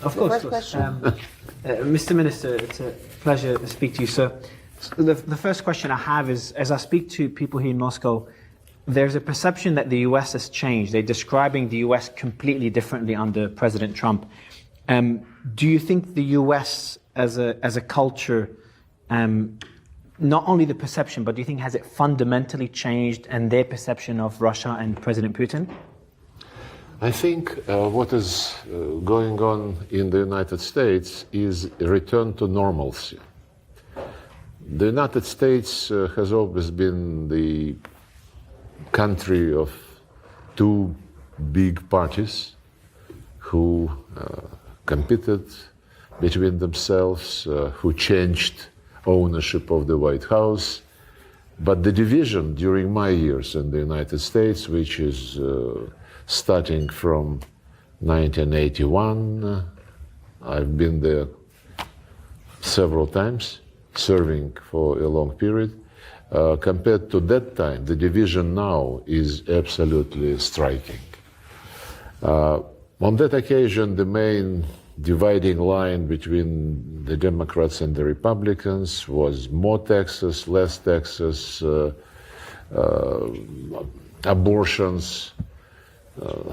Of course. First question. Mr. Minister, it's a pleasure to speak to you, sir. The first question I have is, as I speak to people here in Moscow, there's a perception that the US has changed. They're describing the US completely differently under President Trump. Do you think the US as a culture, not only the perception, but do you think has it fundamentally changed and their perception of Russia and President Putin? I think what is going on in the United States is a return to normalcy. The United States has always been the country of two big parties who competed between themselves, who changed ownership of the White House. But the division during my years in the United States, which is starting from 1981, I've been there several times, serving for a long period. Compared to that time, the division now is absolutely striking. On that occasion, the main dividing line between the Democrats and the Republicans was more taxes, less taxes, abortions,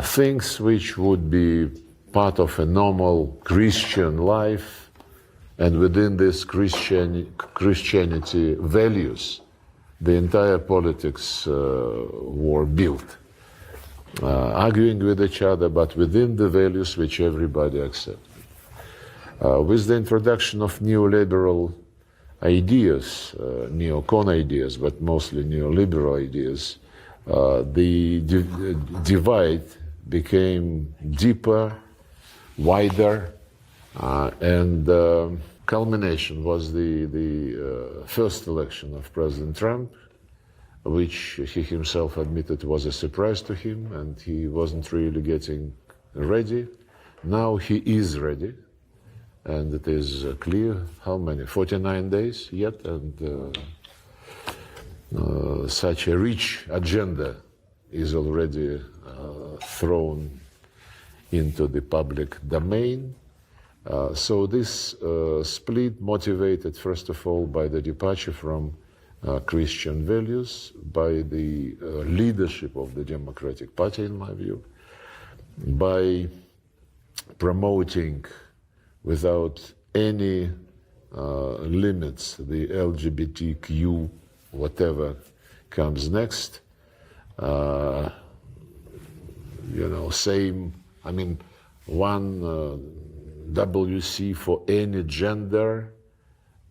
things which would be part of a normal Christian life, and within this Christianity values, the entire politics were built, arguing with each other, but within the values which everybody accepted. With the introduction of neoliberal ideas, neocon ideas, but mostly neoliberal ideas, the divide became deeper, wider, and culmination was the first election of President Trump, which he himself admitted was a surprise to him, and he wasn't really getting ready. Now he is ready, and it is clear how many, 49 days yet, and such a rich agenda is already thrown into the public domain. So this split motivated, first of all, by the departure from Christian values, by the leadership of the Democratic Party, in my view, by promoting without any limits the LGBTQ, whatever comes next. Same, one WC for any gender.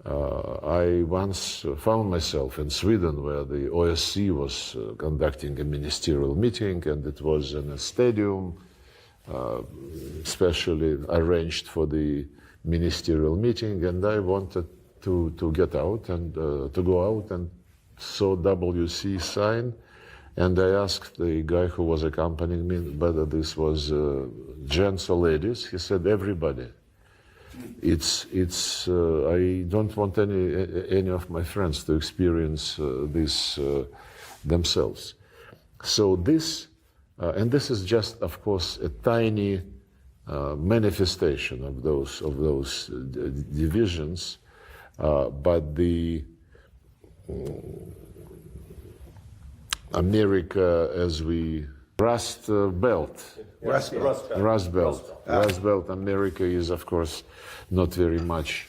I once found myself in Sweden where the OSCE was conducting a ministerial meeting, and it was in a stadium specially arranged for the ministerial meeting, and I wanted to get out and to go out and saw WC sign, and I asked the guy who was accompanying me whether this was gents or ladies. He said everybody. I don't want any of my friends to experience this themselves. So this, and this is just, of course, a tiny manifestation of those divisions, but the America as we Rust Belt America is, of course, not very much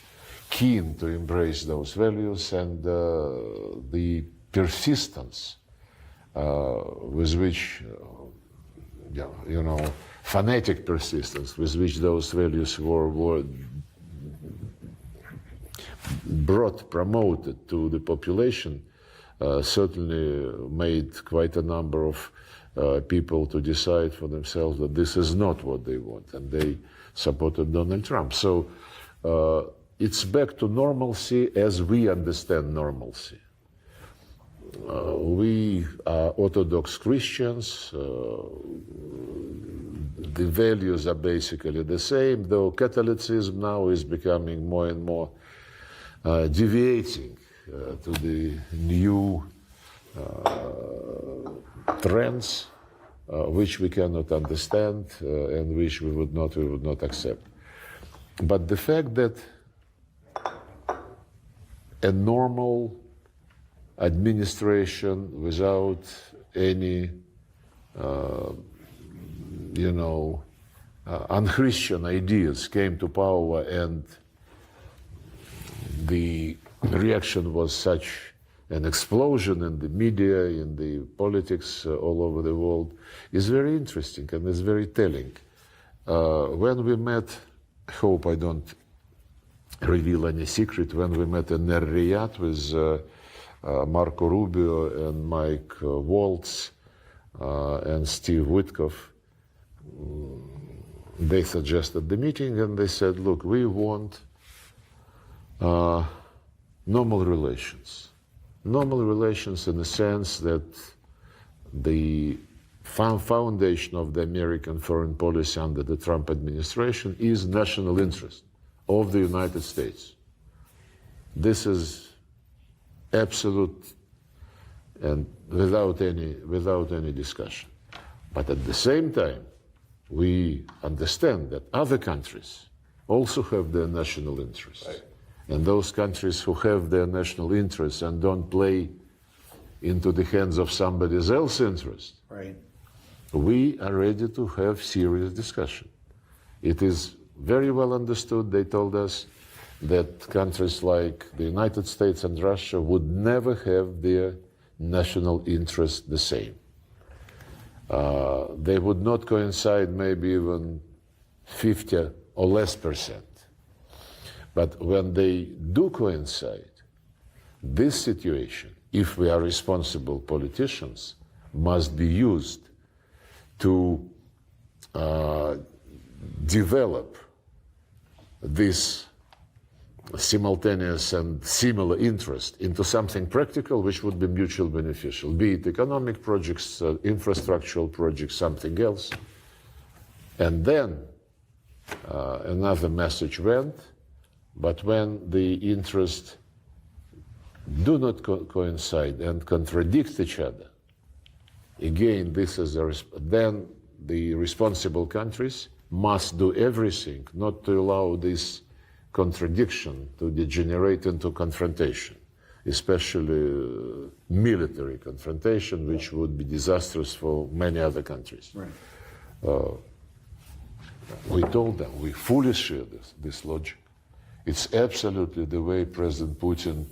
keen to embrace those values, and the persistence with which, fanatic persistence with which those values were promoted to the population certainly made quite a number of people to decide for themselves that this is not what they want, and they supported Donald Trump. So it's back to normalcy as we understand normalcy. We are Orthodox Christians. The values are basically the same, though Catholicism now is becoming more and more deviating to the new trends which we cannot understand and which we would not accept. But the fact that a normal administration without any, unchristian ideas came to power, and the reaction was such an explosion in the media, in the politics all over the world, is very interesting and is very telling. When we met, I hope I don't reveal any secret, when we met in Riyadh with Marco Rubio and Mike Waltz and Steve Witkoff, they suggested the meeting, and they said, look, we want normal relations. Normal relations in the sense that the foundation of the American foreign policy under the Trump administration is national interest of the United States. This is absolute and without any discussion. But at the same time, we understand that other countries also have their national interests. Right. And those countries who have their national interests and don't play into the hands of somebody else's interest, right, we are ready to have serious discussion. It is very well understood, they told us, that countries like the United States and Russia would never have their national interests the same. They would not coincide maybe even 50 or less percent. But when they do coincide, this situation, if we are responsible politicians, must be used to develop this simultaneous and similar interest into something practical which would be mutually beneficial, be it economic projects, infrastructural projects, something else. And then another message went, but when the interests do not coincide and contradict each other, again, this is then the responsible countries must do everything not to allow this contradiction to degenerate into confrontation, especially military confrontation, which would be disastrous for many other countries. Right. We told them, we fully share this logic. It's absolutely the way President Putin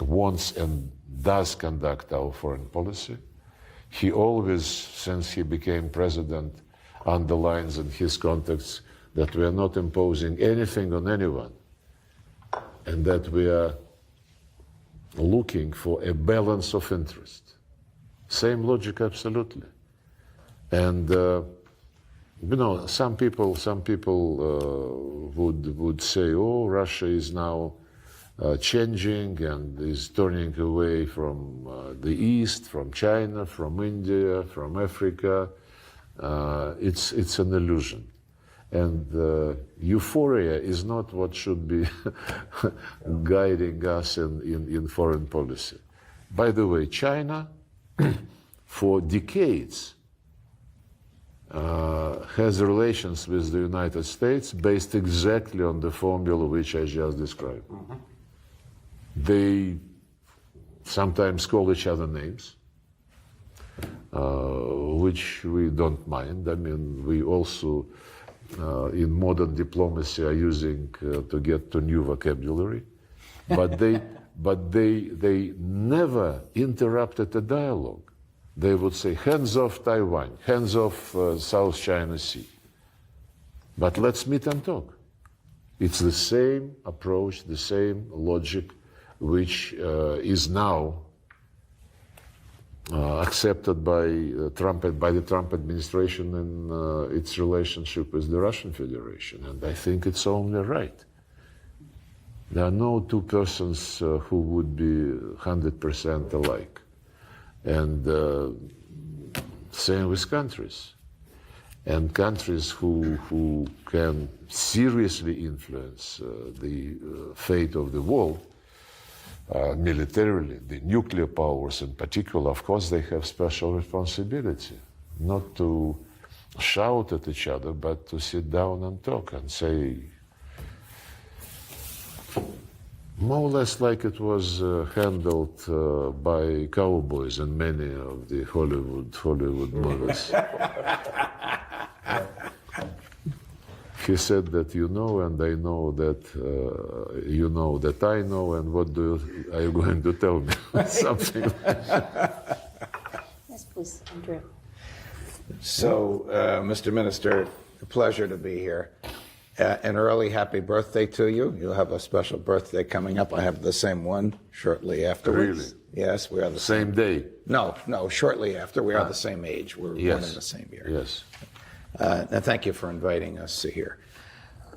wants and does conduct our foreign policy. He always, since he became president, underlines in his contacts that we are not imposing anything on anyone, and that we are looking for a balance of interest. Same logic, absolutely. And some people would say, "Oh, Russia is now changing and is turning away from the East, from China, from India, from Africa." It's an illusion. And euphoria is not what should be guiding us in foreign policy. By the way, China, for decades, has relations with the United States based exactly on the formula which I just described. Mm-hmm. They sometimes call each other names, which we don't mind. I mean, we also, in modern diplomacy, are using to get to new vocabulary, but they never interrupted a dialogue. They would say, hands off Taiwan, hands off South China Sea. But let's meet and talk. It's the same approach, the same logic, which is now accepted by the Trump administration in its relationship with the Russian Federation. And I think it's only right. There are no two persons who would be 100% alike. And same with countries. And countries who can seriously influence the fate of the world, militarily, the nuclear powers in particular, of course, they have special responsibility, not to shout at each other, but to sit down and talk and say, More or less like it was handled by cowboys in many of the Hollywood movies. He said that you know, and I know that you know that I know, and what are you going to tell me? Something like that. Yes, please, Andrew. So, Mr. Minister, a pleasure to be here. An early happy birthday to you. You'll have a special birthday coming up. I have the same one shortly afterwards. Really? Yes, we are the Same day? No, shortly after. We are the same age. We're born in the same year. Yes. And thank you for inviting us here.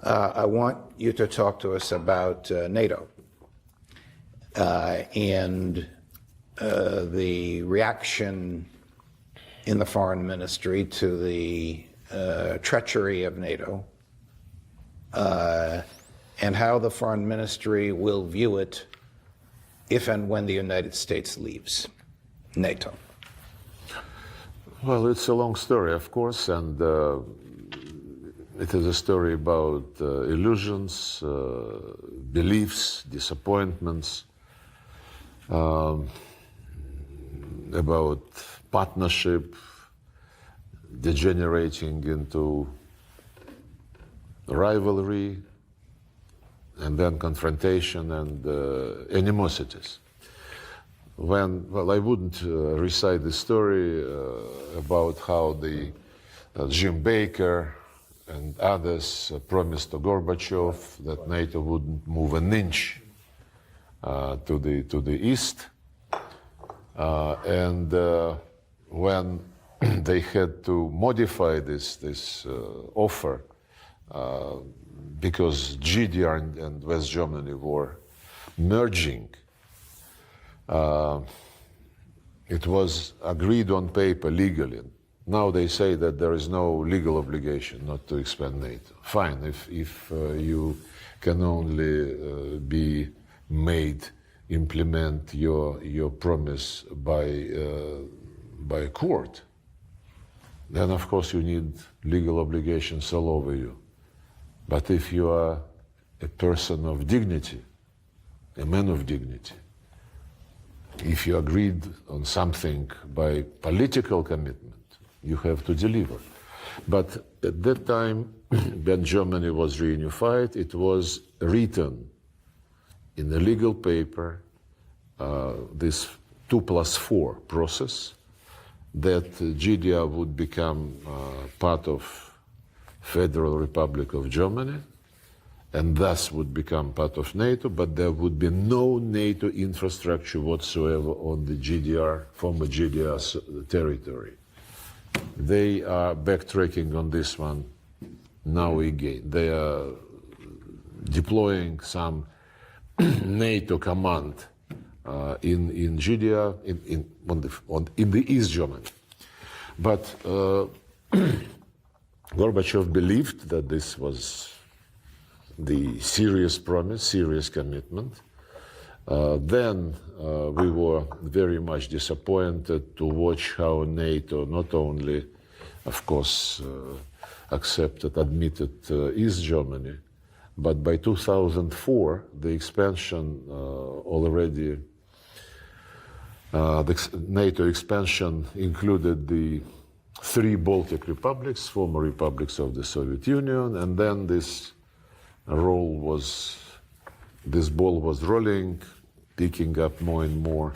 I want you to talk to us about NATO and the reaction in the foreign ministry to the treachery of NATO, and how the foreign ministry will view it if and when the United States leaves NATO. Well, it's a long story, of course, and it is a story about illusions, beliefs, disappointments, about partnership degenerating into rivalry, and then confrontation and animosities. Well, I wouldn't recite the story about how the Jim Baker and others promised to Gorbachev that NATO wouldn't move an inch to the east, and when they had to modify this offer because GDR and West Germany were merging. It was agreed on paper legally. Now they say that there is no legal obligation not to expand NATO. Fine, if you can only be made implement your promise by court, then of course you need legal obligations all over you. But if you are a person of dignity, a man of dignity, if you agreed on something by political commitment, you have to deliver. But at that time, when Germany was reunified, it was written in a legal paper, this 2+4 process, that GDR would become part of Federal Republic of Germany, and thus would become part of NATO, but there would be no NATO infrastructure whatsoever on the GDR, former GDR territory. They are backtracking on this one now again. They are deploying some NATO command in GDR, in the East Germany. But Gorbachev believed that this was the serious promise, serious commitment. Then we were very much disappointed to watch how NATO not only, of course, admitted East Germany, but by 2004, the expansion the NATO expansion included the 3 Baltic republics, former republics of the Soviet Union, and then this ball was rolling, picking up more and more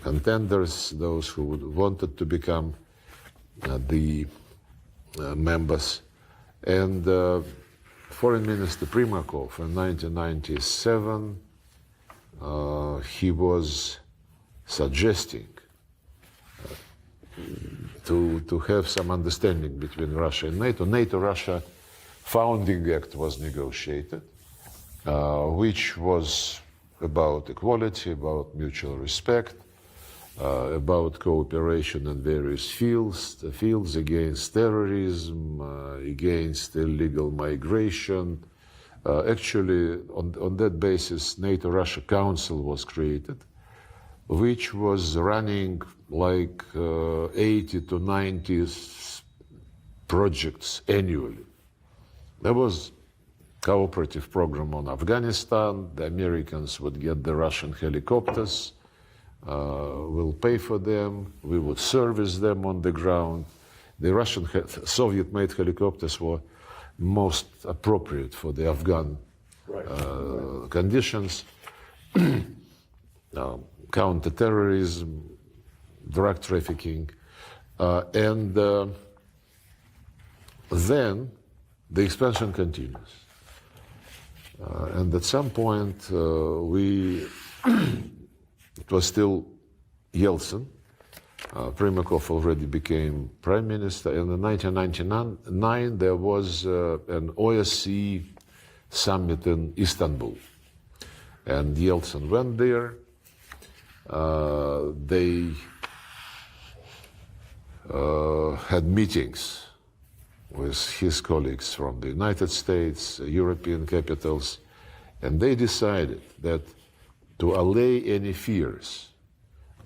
contenders, those who wanted to become the members. And Foreign Minister Primakov in 1997, he was suggesting to have some understanding between Russia and NATO. NATO-Russia Founding Act was negotiated, which was about equality, about mutual respect, about cooperation in various fields against terrorism, against illegal migration. Actually, on that basis, NATO-Russia Council was created, which was running like 80 to 90 projects annually. There was cooperative program on Afghanistan. The Americans would get the Russian helicopters, we'll pay for them, we would service them on the ground. The Russian Soviet-made helicopters were most appropriate for the Afghan conditions. Counter-terrorism, drug trafficking, and then the expansion continues. And at some point, it was still Yeltsin. Primakov already became prime minister. And in 1999, there was an OSCE summit in Istanbul. And Yeltsin went there. They had meetings with his colleagues from the United States, European capitals, and they decided that to allay any fears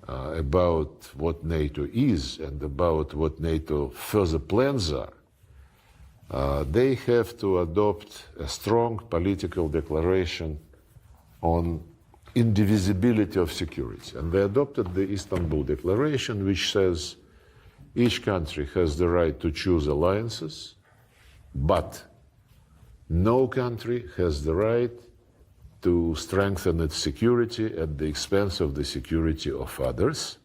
about what NATO is and about what NATO further plans are, they have to adopt a strong political declaration on indivisibility of security. And they adopted the Istanbul Declaration, which says each country has the right to choose alliances, but no country has the right to strengthen its security at the expense of the security of others.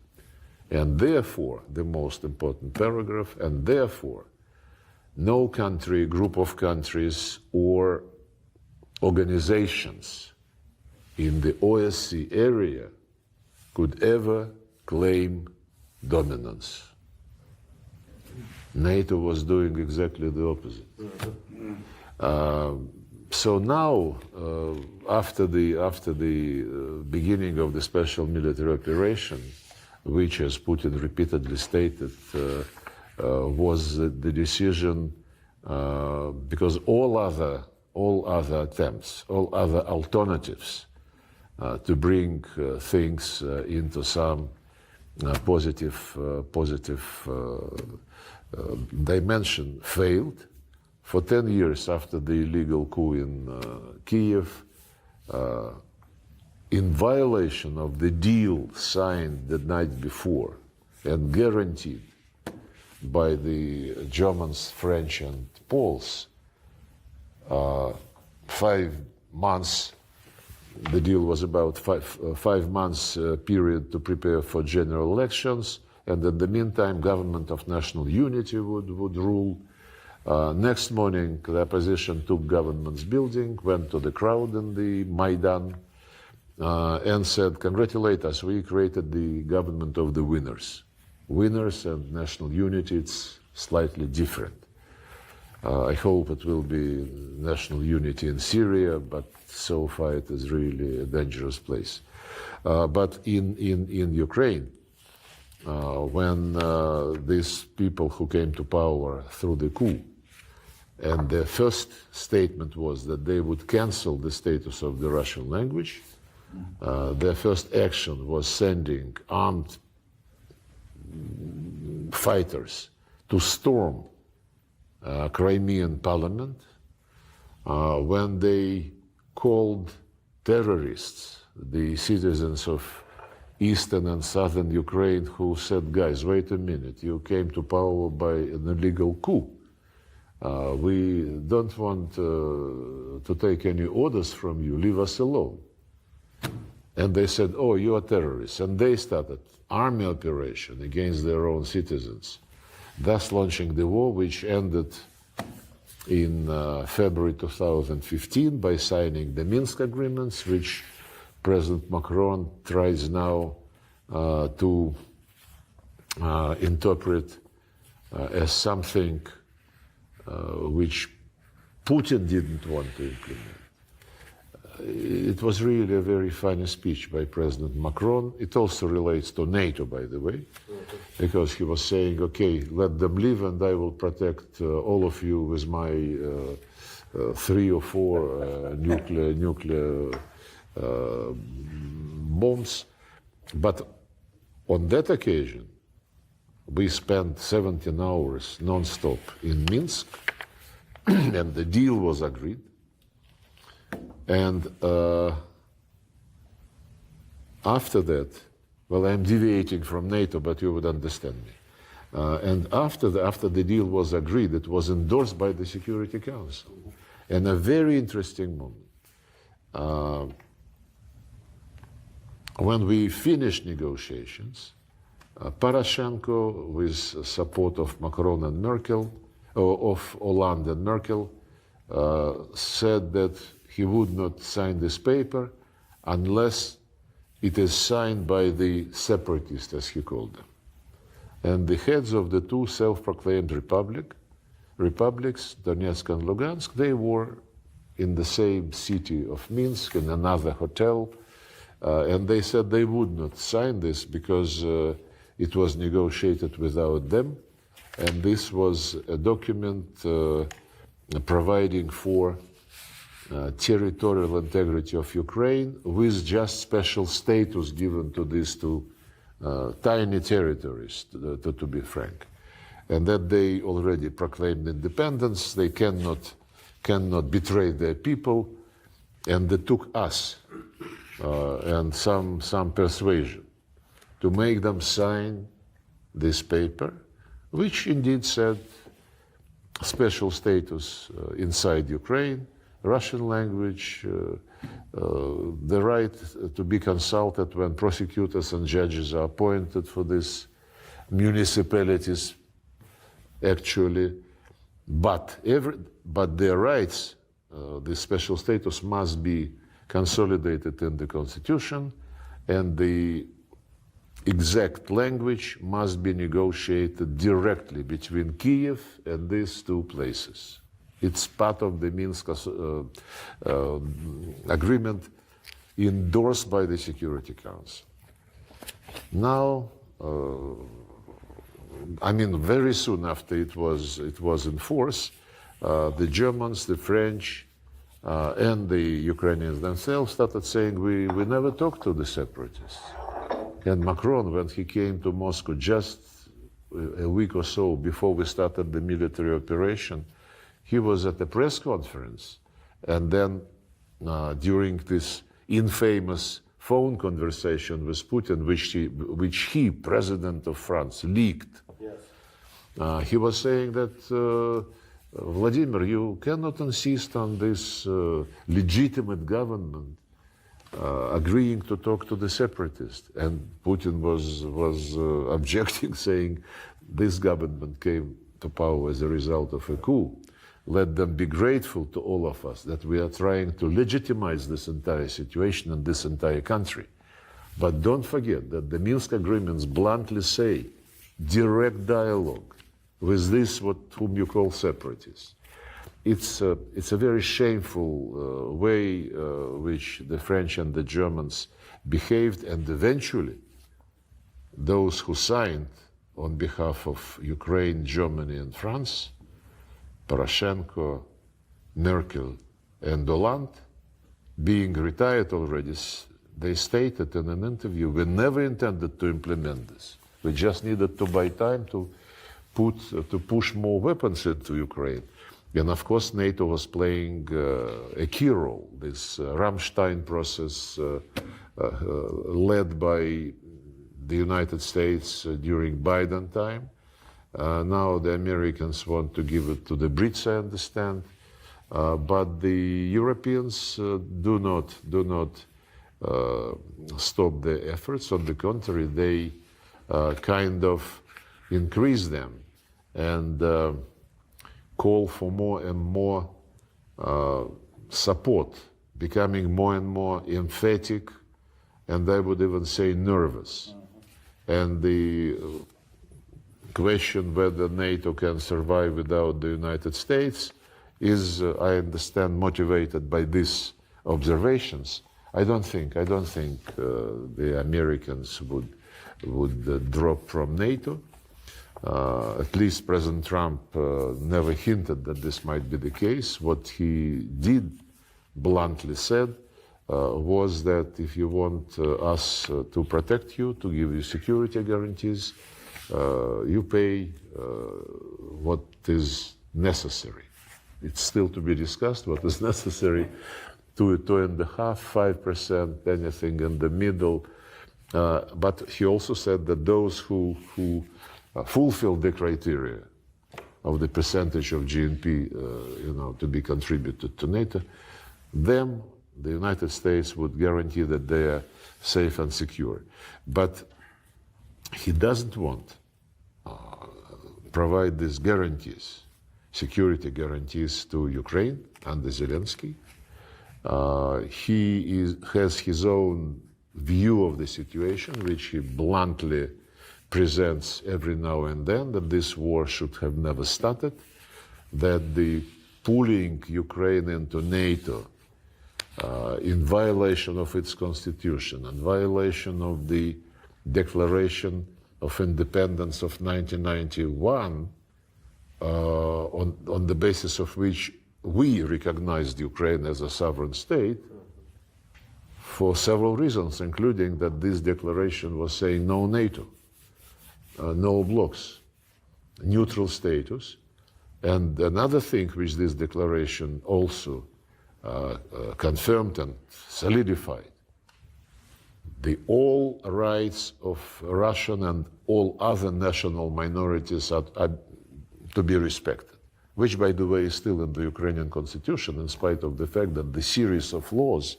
And therefore, the most important paragraph, and therefore, no country, group of countries, or organizations in the OSCE area could ever claim dominance. NATO was doing exactly the opposite. So now, after the beginning of the special military operation, which, as Putin repeatedly stated, was the decision, because all other attempts, all other alternatives to bring things into some positive dimension failed. For 10 years after the illegal coup in Kiev, in violation of the deal signed the night before and guaranteed by the Germans, French, and Poles, 5 months, the deal was about 5 months period to prepare for general elections, and in the meantime, government of national unity would rule. Next morning, the opposition took government's building, went to the crowd in the Maidan, and said, "Congratulate us, we created the government of the winners." Winners and national unity, it's slightly different. I hope it will be national unity in Syria, but so far it is really a dangerous place. But in Ukraine, when these people who came to power through the coup, and their first statement was that they would cancel the status of the Russian language, their first action was sending armed fighters to storm Crimean parliament, when they called terrorists the citizens of eastern and southern Ukraine who said, "Guys, wait a minute, you came to power by an illegal coup. We don't want to take any orders from you, leave us alone." And they said, "Oh, you are terrorists." And they started army operation against their own citizens, thus launching the war, which ended in February 2015 by signing the Minsk agreements, which President Macron tries now to interpret as something which Putin didn't want to implement. It was really a very funny speech by President Macron. It also relates to NATO, by the way, because he was saying, "Okay, let them live and I will protect all of you with my 3 or 4 nuclear bombs." But on that occasion, we spent 17 hours non-stop in Minsk, and the deal was agreed. And after that, well, I'm deviating from NATO, but you would understand me. And after the deal was agreed, it was endorsed by the Security Council. And a very interesting moment. When we finished negotiations, Poroshenko, with support of Macron and Merkel, of Hollande and Merkel, said that he would not sign this paper unless it is signed by the separatists, as he called them. And the heads of the two self-proclaimed republics, Donetsk and Lugansk, they were in the same city of Minsk, in another hotel, and they said they would not sign this because it was negotiated without them, and this was a document providing for territorial integrity of Ukraine with just special status given to these two tiny territories, to be frank. And that they already proclaimed independence, they cannot betray their people, and they took us and some persuasion to make them sign this paper, which indeed said special status inside Ukraine, Russian language, the right to be consulted when prosecutors and judges are appointed for these municipalities, actually, but their rights, the special status must be consolidated in the constitution, and the exact language must be negotiated directly between Kiev and these two places. It's part of the Minsk agreement endorsed by the Security Council. Now, I mean, very soon after it was in force, the Germans, the French, and the Ukrainians themselves started saying, we never talked to the separatists. And Macron, when he came to Moscow just a week or so before we started the military operation, he was at a press conference, and then during this infamous phone conversation with Putin, which he, President of France, leaked, he was saying that, Vladimir, you cannot insist on this legitimate government agreeing to talk to the separatists. And Putin was objecting, saying this government came to power as a result of a coup. Let them be grateful to all of us that we are trying to legitimize this entire situation in this entire country. But don't forget that the Minsk agreements bluntly say direct dialogue with this whom you call separatists. It's a very shameful way which the French and the Germans behaved, and eventually those who signed on behalf of Ukraine, Germany, and France, Poroshenko, Merkel, and Hollande, being retired already, they stated in an interview, we never intended to implement this. We just needed to buy time to push more weapons into Ukraine. And of course, NATO was playing a key role. This Ramstein process led by the United States during Biden time. Now the Americans want to give it to the Brits, I understand, but the Europeans do not stop their efforts. On the contrary, they kind of increase them and call for more and more support, becoming more and more emphatic, and I would even say nervous. And the question whether NATO can survive without the United States is, I understand, motivated by these observations. I don't think the Americans would drop from NATO. At least President Trump never hinted that this might be the case. What he did bluntly said was that if you want us to protect you, to give you security guarantees, you pay what is necessary. It's still to be discussed what is necessary 2.5%, 5%, anything in the middle. But he also said that those who fulfill the criteria of the percentage of GNP, to be contributed to NATO, them, the United States would guarantee that they are safe and secure. But he doesn't want provide these guarantees, security guarantees to Ukraine under Zelensky. He has his own view of the situation, which he bluntly presents every now and then, that this war should have never started, that the pulling Ukraine into NATO in violation of its constitution and violation of the Declaration of Independence of 1991, on the basis of which we recognized Ukraine as a sovereign state, for several reasons, including that this declaration was saying no NATO, no blocks, neutral status. And another thing which this declaration also confirmed and solidified, the all rights of Russian and all other national minorities are to be respected, which, by the way, is still in the Ukrainian constitution, in spite of the fact that the series of laws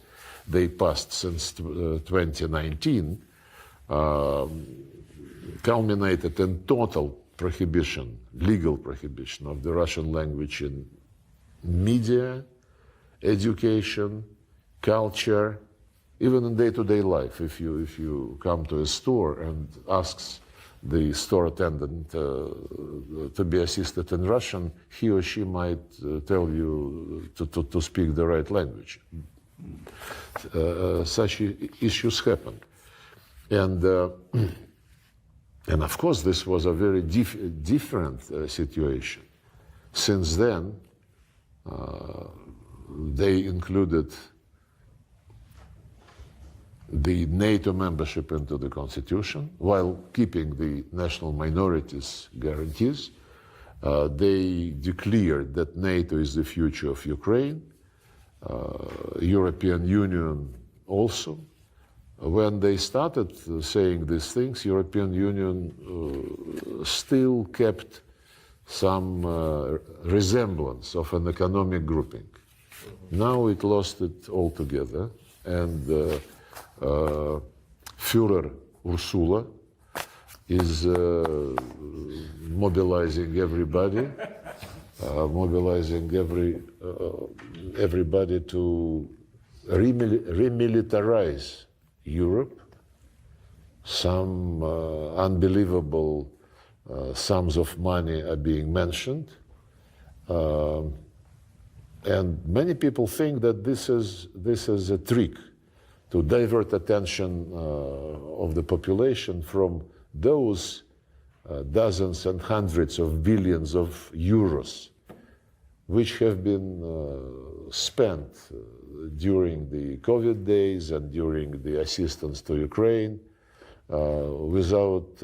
they passed since 2019 culminated in total prohibition, legal prohibition of the Russian language in media, education, culture, even in day-to-day life. If you come to a store and asks the store attendant to be assisted in Russian, he or she might tell you to speak the right language. Such issues happen. And of course, this was a very different situation. Since then, they included the NATO membership into the constitution, while keeping the national minorities guarantees. They declared that NATO is the future of Ukraine, European Union also. When they started saying these things, European Union still kept some resemblance of an economic grouping. Now it lost it altogether, and Führer Ursula is mobilizing everybody, everybody to remilitarize Europe. Some unbelievable sums of money are being mentioned. And many people think that this is a trick to divert attention of the population from those dozens and hundreds of billions of euros which have been spent during the COVID days and during the assistance to Ukraine without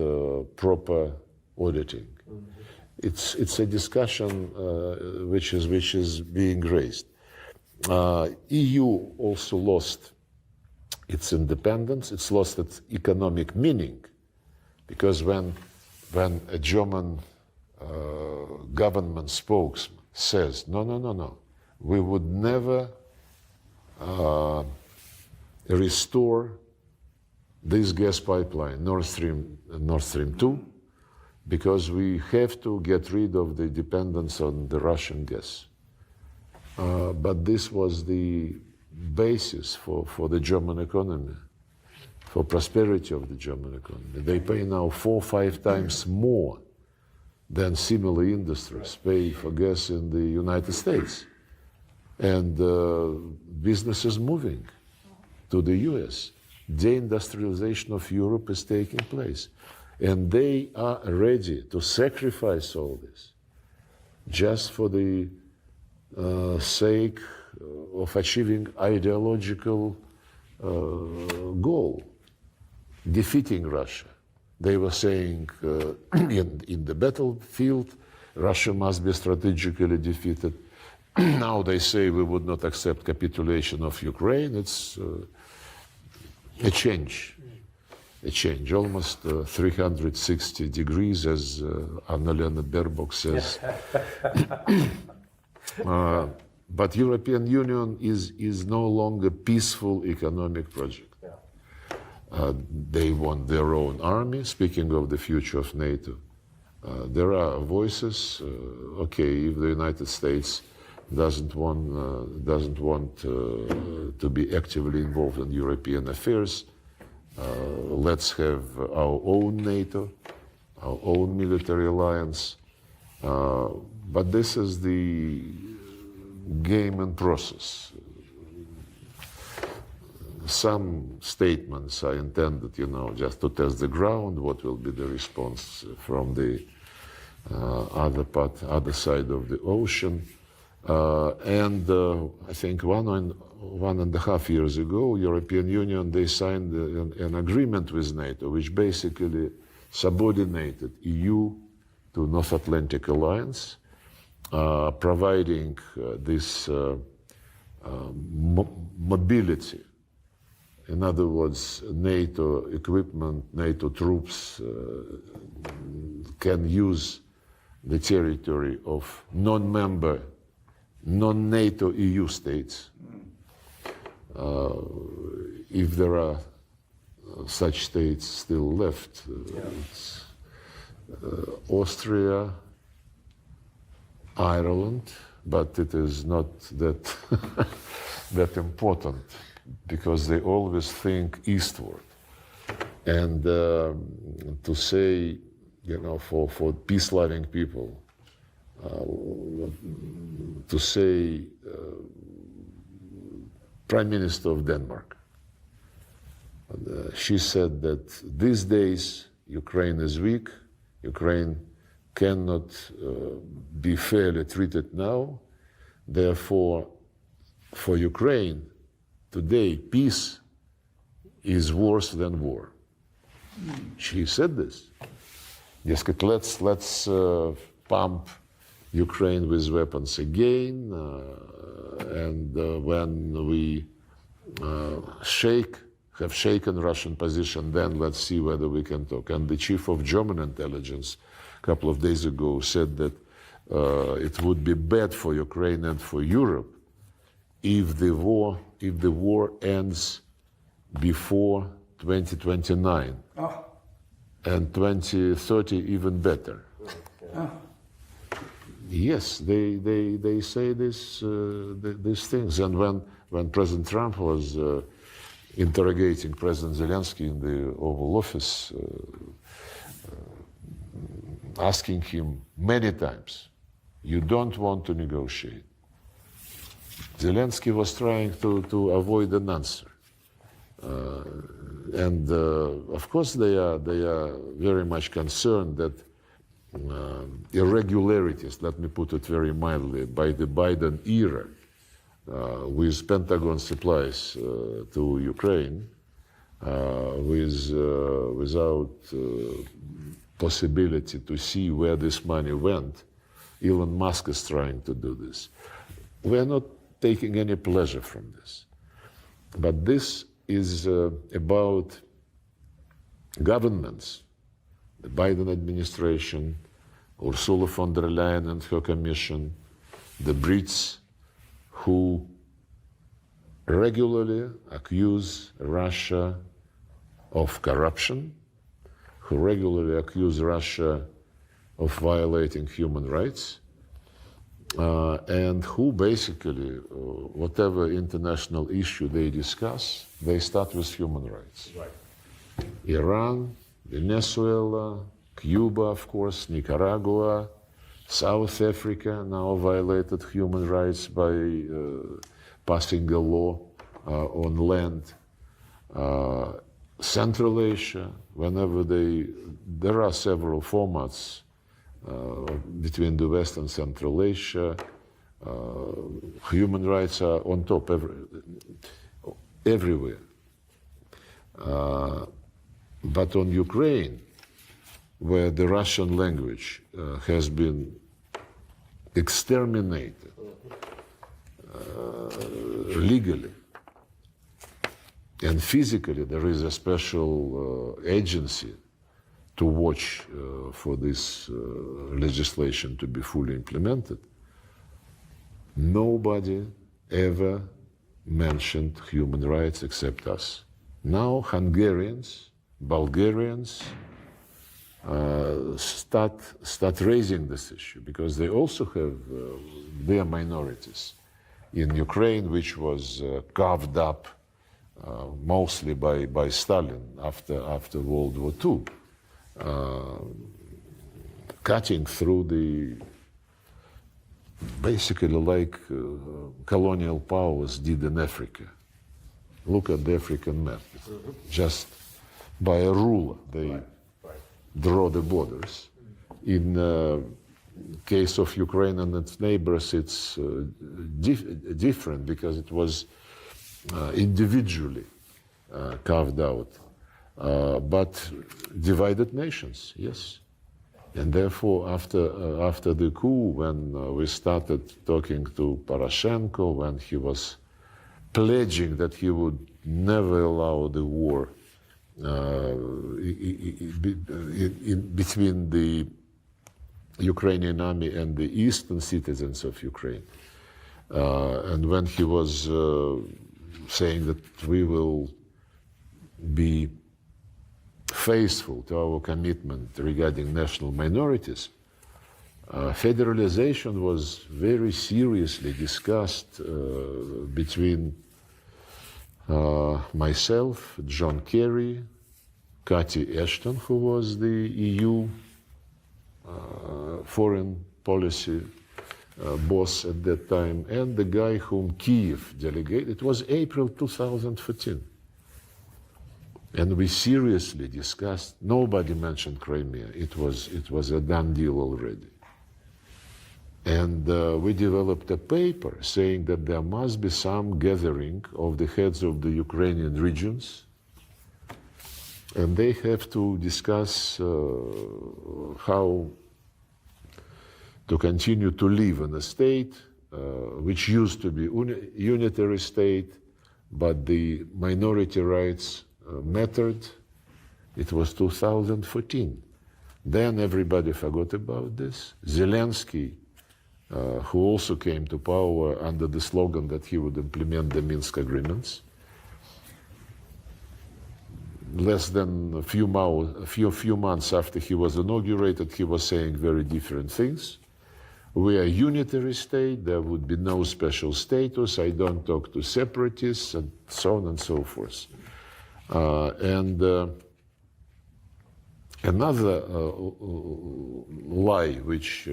proper auditing. It's a discussion which is being raised. EU also lost its independence. It's lost its economic meaning, because when a German government spokesman says, no, we would never restore this gas pipeline, Nord Stream 2, because we have to get rid of the dependence on the Russian gas. But this was the basis for the German economy, for prosperity of the German economy. They pay now 4 or 5 times more than similar industries pay for gas in the United States. And business is moving to the US. Deindustrialization of Europe is taking place. And they are ready to sacrifice all this just for the sake of achieving ideological goal, defeating Russia. They were saying in the battlefield, Russia must be strategically defeated. now they say we would not accept capitulation of Ukraine. It's a change. A change, almost 360 degrees, as Annalena Baerbock says. But European Union is no longer peaceful economic project. They want their own army. Speaking of the future of NATO, there are voices. Okay, if the United States doesn't want to be actively involved in European affairs, let's have our own NATO, our own military alliance. But this is the game and process. Some statements are intended, just to test the ground. What will be the response from the other side of the ocean? And I think 1.5 years ago, European Union, they signed an agreement with NATO, which basically subordinated EU to North Atlantic Alliance, providing this mobility. In other words, NATO equipment, NATO troops can use the territory of non-member, non-NATO EU states. If there are such states still left, it's Austria, Ireland, but it is not that that important, because they always think eastward. And to say, for peace-loving people, to say Prime Minister of Denmark, she said that these days Ukraine is weak, Ukraine cannot be fairly treated now, therefore for Ukraine today peace is worse than war. She said this. Let's pump Ukraine with weapons again, and when we have shaken Russian position, then let's see whether we can talk. And the chief of German intelligence a couple of days ago said that it would be bad for Ukraine and for Europe if the war ends before 2029, and 2030 even better. Yes, they say these things. And when President Trump was interrogating President Zelensky in the Oval Office, asking him many times, "You don't want to negotiate." Zelensky was trying to avoid an answer. And of course they are very much concerned that irregularities, let me put it very mildly, by the Biden era with Pentagon supplies to Ukraine, without possibility to see where this money went. Elon Musk is trying to do this. We are not taking any pleasure from this. But this is about governments, the Biden administration, Ursula von der Leyen and her commission, the Brits, who regularly accuse Russia of corruption, who regularly accuse Russia of violating human rights, and who basically, whatever international issue they discuss, they start with human rights. Right. Iran, Venezuela, Cuba, of course, Nicaragua, South Africa now violated human rights by passing a law on land. Central Asia, whenever there are several formats between the West and Central Asia. Human rights are on top everywhere. But on Ukraine, where the Russian language has been exterminated, legally and physically there is a special agency to watch for this legislation to be fully implemented, nobody ever mentioned human rights except us. Now Hungarians, Bulgarians start raising this issue because they also have their minorities in Ukraine, which was carved up mostly by Stalin after World War II, cutting through the basically like colonial powers did in Africa. Look at the African map. Just by a ruler, they draw the borders. In case of Ukraine and its neighbors, it's different because it was individually carved out. But divided nations, yes. And therefore, after the coup, when we started talking to Poroshenko, when he was pledging that he would never allow the war between the Ukrainian army and the eastern citizens of Ukraine, and when he was saying that we will be faithful to our commitment regarding national minorities, federalization was very seriously discussed between myself, John Kerry, Cathy Ashton, who was the EU foreign policy boss at that time, and the guy whom Kiev delegated. It was April 2014. And we seriously discussed, nobody mentioned Crimea. It was a done deal already. And we developed a paper saying that there must be some gathering of the heads of the Ukrainian regions, and they have to discuss how to continue to live in a state which used to be unitary state, but the minority rights mattered. It was 2014. Then everybody forgot about this. Zelensky, who also came to power under the slogan that he would implement the Minsk agreements, less than a few months after he was inaugurated, he was saying very different things. We are a unitary state, there would be no special status, I don't talk to separatists, and so on and so forth. Another lie which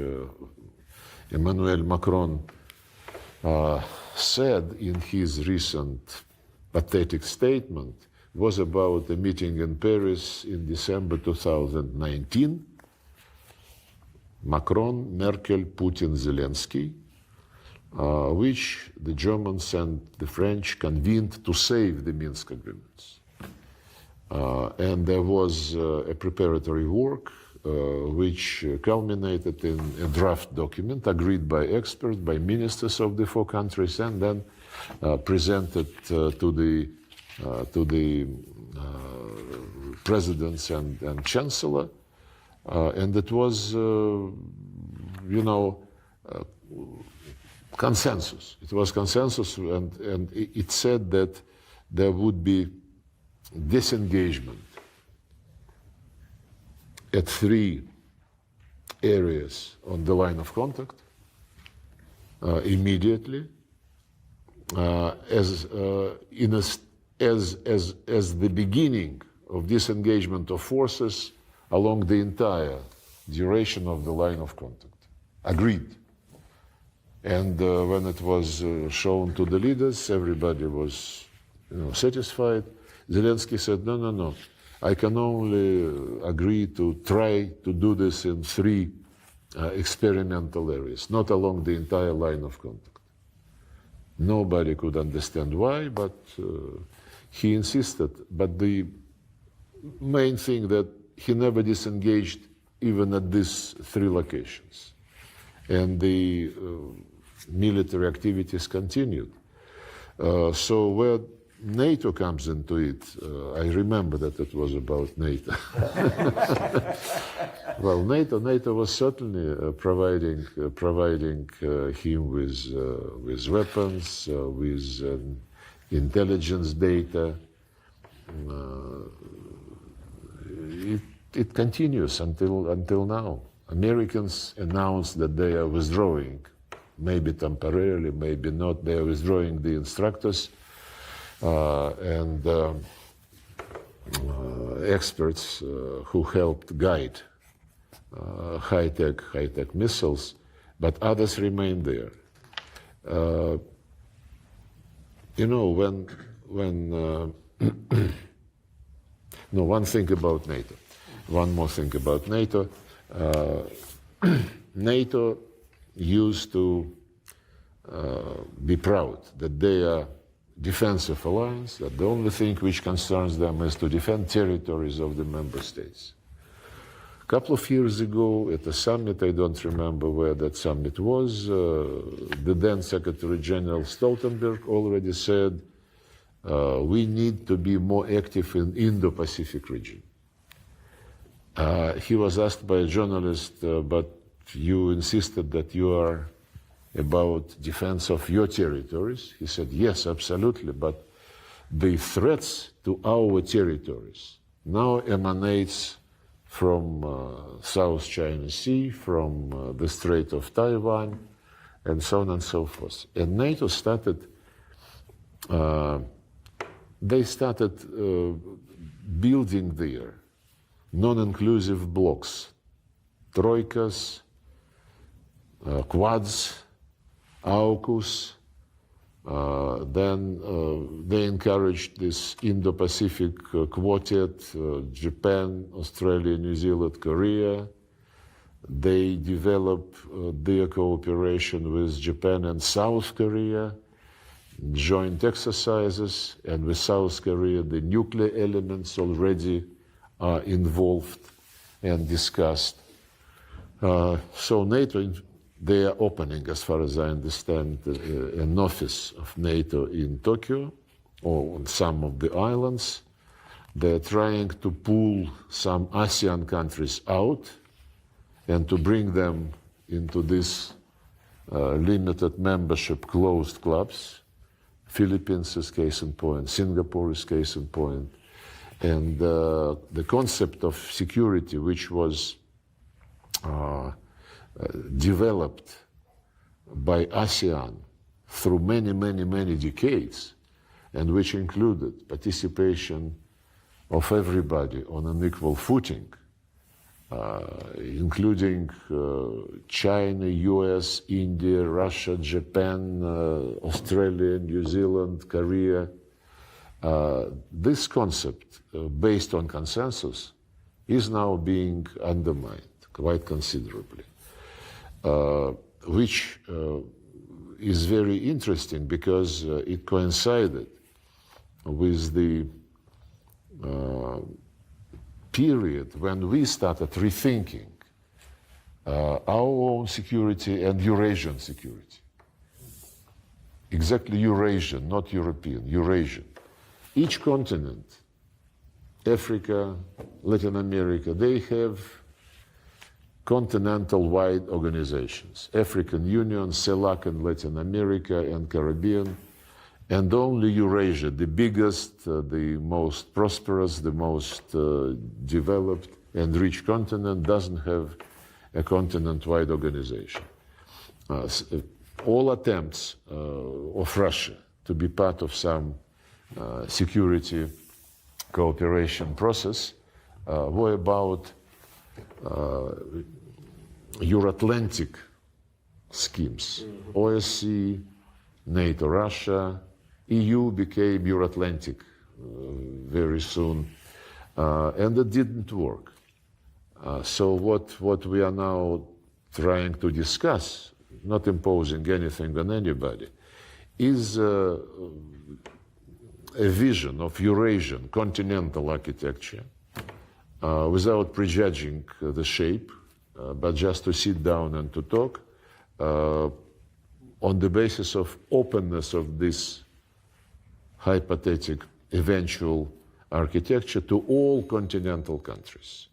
Emmanuel Macron said in his recent pathetic statement was about a meeting in Paris in December 2019. Macron, Merkel, Putin, Zelensky, which the Germans and the French convened to save the Minsk agreements. And there was a preparatory work which culminated in a draft document agreed by experts, by ministers of the four countries, and then presented to the presidents and chancellor. And it was, consensus. It was consensus, and it said that there would be disengagement at 3 areas on the line of contact immediately, as the beginning of disengagement of forces along the entire duration of the line of contact. Agreed. And when it was shown to the leaders, everybody was satisfied. Zelensky said, no, I can only agree to try to do this in 3 experimental areas, not along the entire line of contact. Nobody could understand why, but he insisted. But the main thing that he never disengaged even at these 3 locations. And the military activities continued. So where NATO comes into it, I remember that it was about NATO. Well, NATO was certainly providing him with weapons, with intelligence data. It continues until now. Americans announced that they are withdrawing, maybe temporarily, maybe not. They are withdrawing the instructors and experts who helped guide high-tech missiles, but others remain there. You know, when no, one thing about NATO. One more thing about NATO. NATO used to be proud that they are defensive alliance, that the only thing which concerns them is to defend territories of the member states. A couple of years ago at a summit, I don't remember where that summit was, the then Secretary General Stoltenberg already said, we need to be more active in Indo-Pacific region. He was asked by a journalist, but you insisted that you are about defense of your territories. He said, yes, absolutely, but the threats to our territories now emanates from South China Sea, from the Strait of Taiwan, and so on and so forth. And NATO started, they started building their non-inclusive blocks, troikas, quads, AUKUS. Then they encouraged this Indo-Pacific quartet, Japan, Australia, New Zealand, Korea. They developed their cooperation with Japan and South Korea, joint exercises, and with South Korea, the nuclear elements already are involved and discussed. So NATO, they are opening, as far as I understand, an office of NATO in Tokyo or on some of the islands. They're trying to pull some ASEAN countries out and to bring them into this limited membership closed clubs. Philippines is case in point, Singapore is case in point. And the concept of security, which was developed by ASEAN through many decades, and which included participation of everybody on an equal footing, including China, US, India, Russia, Japan, Australia, New Zealand, Korea. This concept, based on consensus, is now being undermined quite considerably, which is very interesting because it coincided with the period when we started rethinking our own security and Eurasian security. Exactly Eurasian, not European, Eurasian. Each continent, Africa, Latin America, they have continental-wide organizations. African Union, CELAC in Latin America and Caribbean, and only Eurasia, the biggest, the most prosperous, the most developed and rich continent, doesn't have a continent-wide organization. All attempts of Russia to be part of some security cooperation process were about Euro-Atlantic schemes. OSCE, NATO, Russia, EU became Euro-Atlantic very soon, and it didn't work. So what we are now trying to discuss, not imposing anything on anybody, is a vision of Eurasian continental architecture without prejudging the shape, but just to sit down and to talk on the basis of openness of this hypothetic eventual architecture to all continental countries.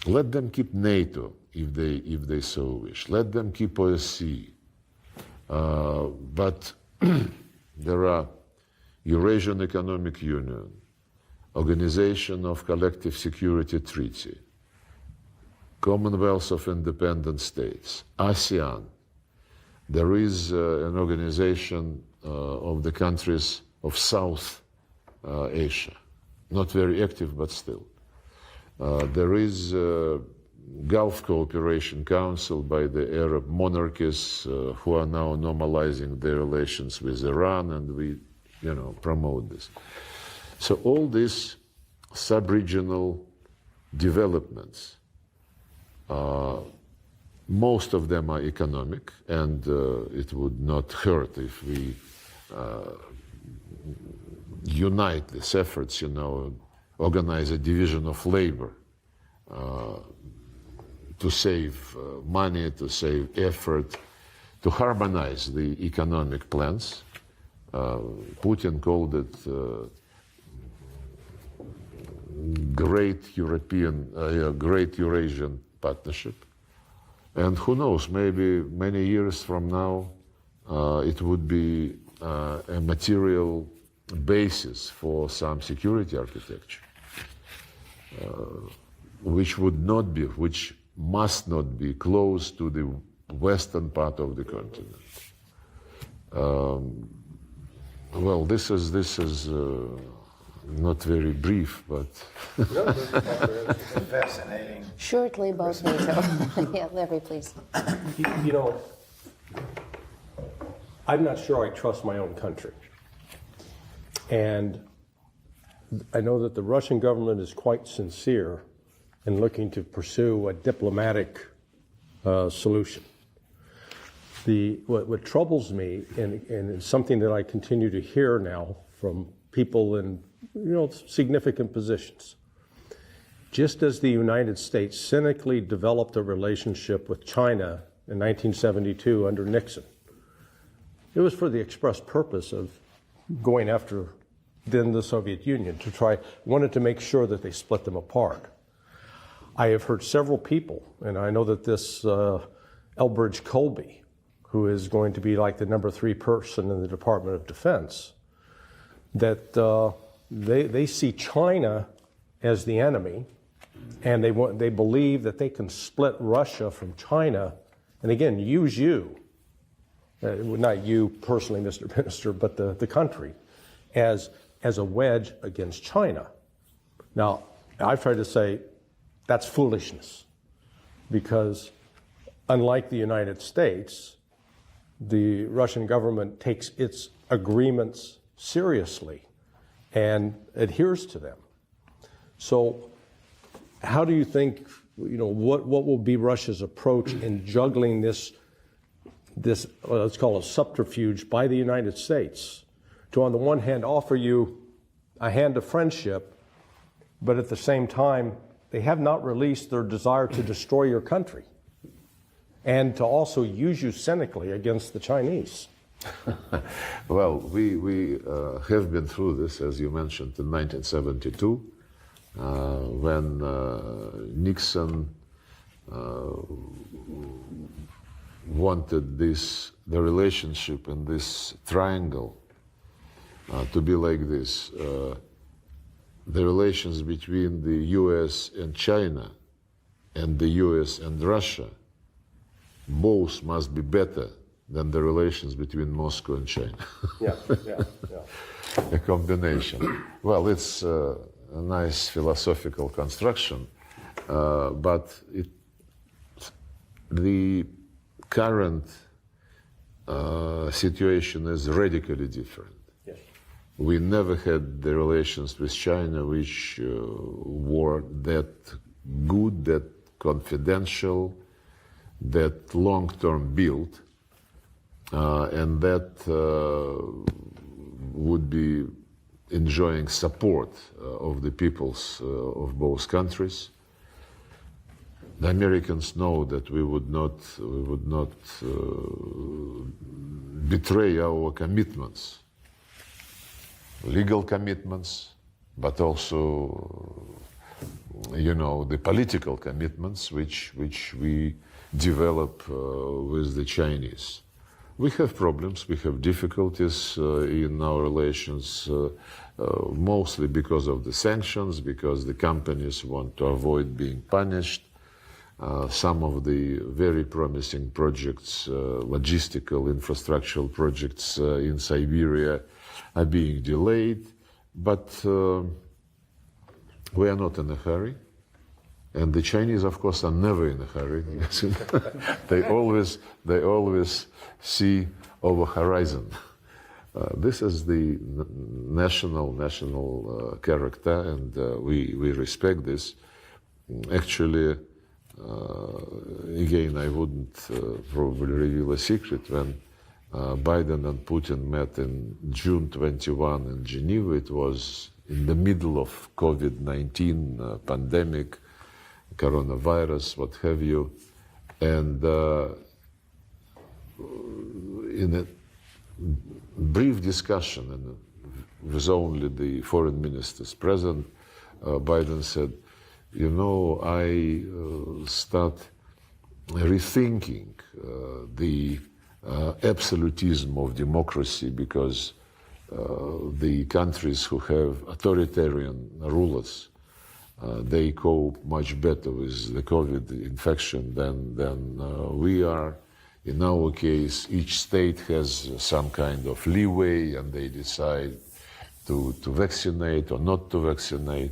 Let them keep NATO if they so wish. Let them keep OSCE. But there are Eurasian Economic Union, Organization of Collective Security Treaty, Commonwealth of Independent States, ASEAN. There is an organization of the countries of South Asia, not very active, but still. There is Gulf Cooperation Council by the Arab monarchies who are now normalizing their relations with Iran, and we, promote this. So all these sub-regional developments, most of them are economic, and it would not hurt if we unite these efforts, organize a division of labor to save money, to save effort, to harmonize the economic plans. Putin called it Great Eurasian Partnership. And who knows, maybe many years from now, it would be a material basis for some security architecture, which must not be close to the western part of the continent. Well, this is not very brief, but Fascinating. Shortly about NATO. Yeah, Larry, please. I'm not sure I trust my own country. And I know that the Russian government is quite sincere in looking to pursue a diplomatic solution. What troubles me, and it's something that I continue to hear now from people in significant positions, just as the United States cynically developed a relationship with China in 1972 under Nixon, it was for the express purpose of going after then the Soviet Union wanted to make sure that they split them apart. I have heard several people, and I know that this Elbridge Colby, who is going to be like the number 3 person in the Department of Defense, that they see China as the enemy, and they believe that they can split Russia from China, and again, use you, not you personally, Mr. Minister, but the country, as a wedge against China. Now, I've tried to say that's foolishness, because unlike the United States, the Russian government takes its agreements seriously and adheres to them. So how do you think, what will be Russia's approach in juggling this let's call it subterfuge by the United States to, on the one hand, offer you a hand of friendship, but at the same time, they have not released their desire to destroy your country and to also use you cynically against the Chinese? Well, we have been through this, as you mentioned, in 1972, when Nixon wanted the relationship in this triangle to be like this. The relations between the US and China and the US and Russia, both must be better than the relations between Moscow and China. Yeah. A combination. Well, it's a nice philosophical construction, but the current situation is radically different. Yes. We never had the relations with China which were that good, that confidential, that long-term built, and that would be enjoying support of the peoples of both countries. the Americans know that we would not betray our commitments, legal commitments, but also, the political commitments which we develop with the Chinese. We have problems, we have difficulties in our relations, mostly because of the sanctions, because the companies want to avoid being punished. Some of the very promising projects, logistical, infrastructural projects in Siberia are being delayed, but we are not in a hurry. And the Chinese, of course, are never in a hurry. They always see over horizon. This is the national character, and we respect this. Actually, again, I wouldn't probably reveal a secret. When Biden and Putin met in June 21 in Geneva, it was in the middle of COVID-19 pandemic, coronavirus, what have you, and in a brief discussion, and with only the foreign ministers present, Biden said, I start rethinking the absolutism of democracy, because the countries who have authoritarian rulers, they cope much better with the COVID infection than we are. In our case, each state has some kind of leeway, and they decide to vaccinate or not to vaccinate.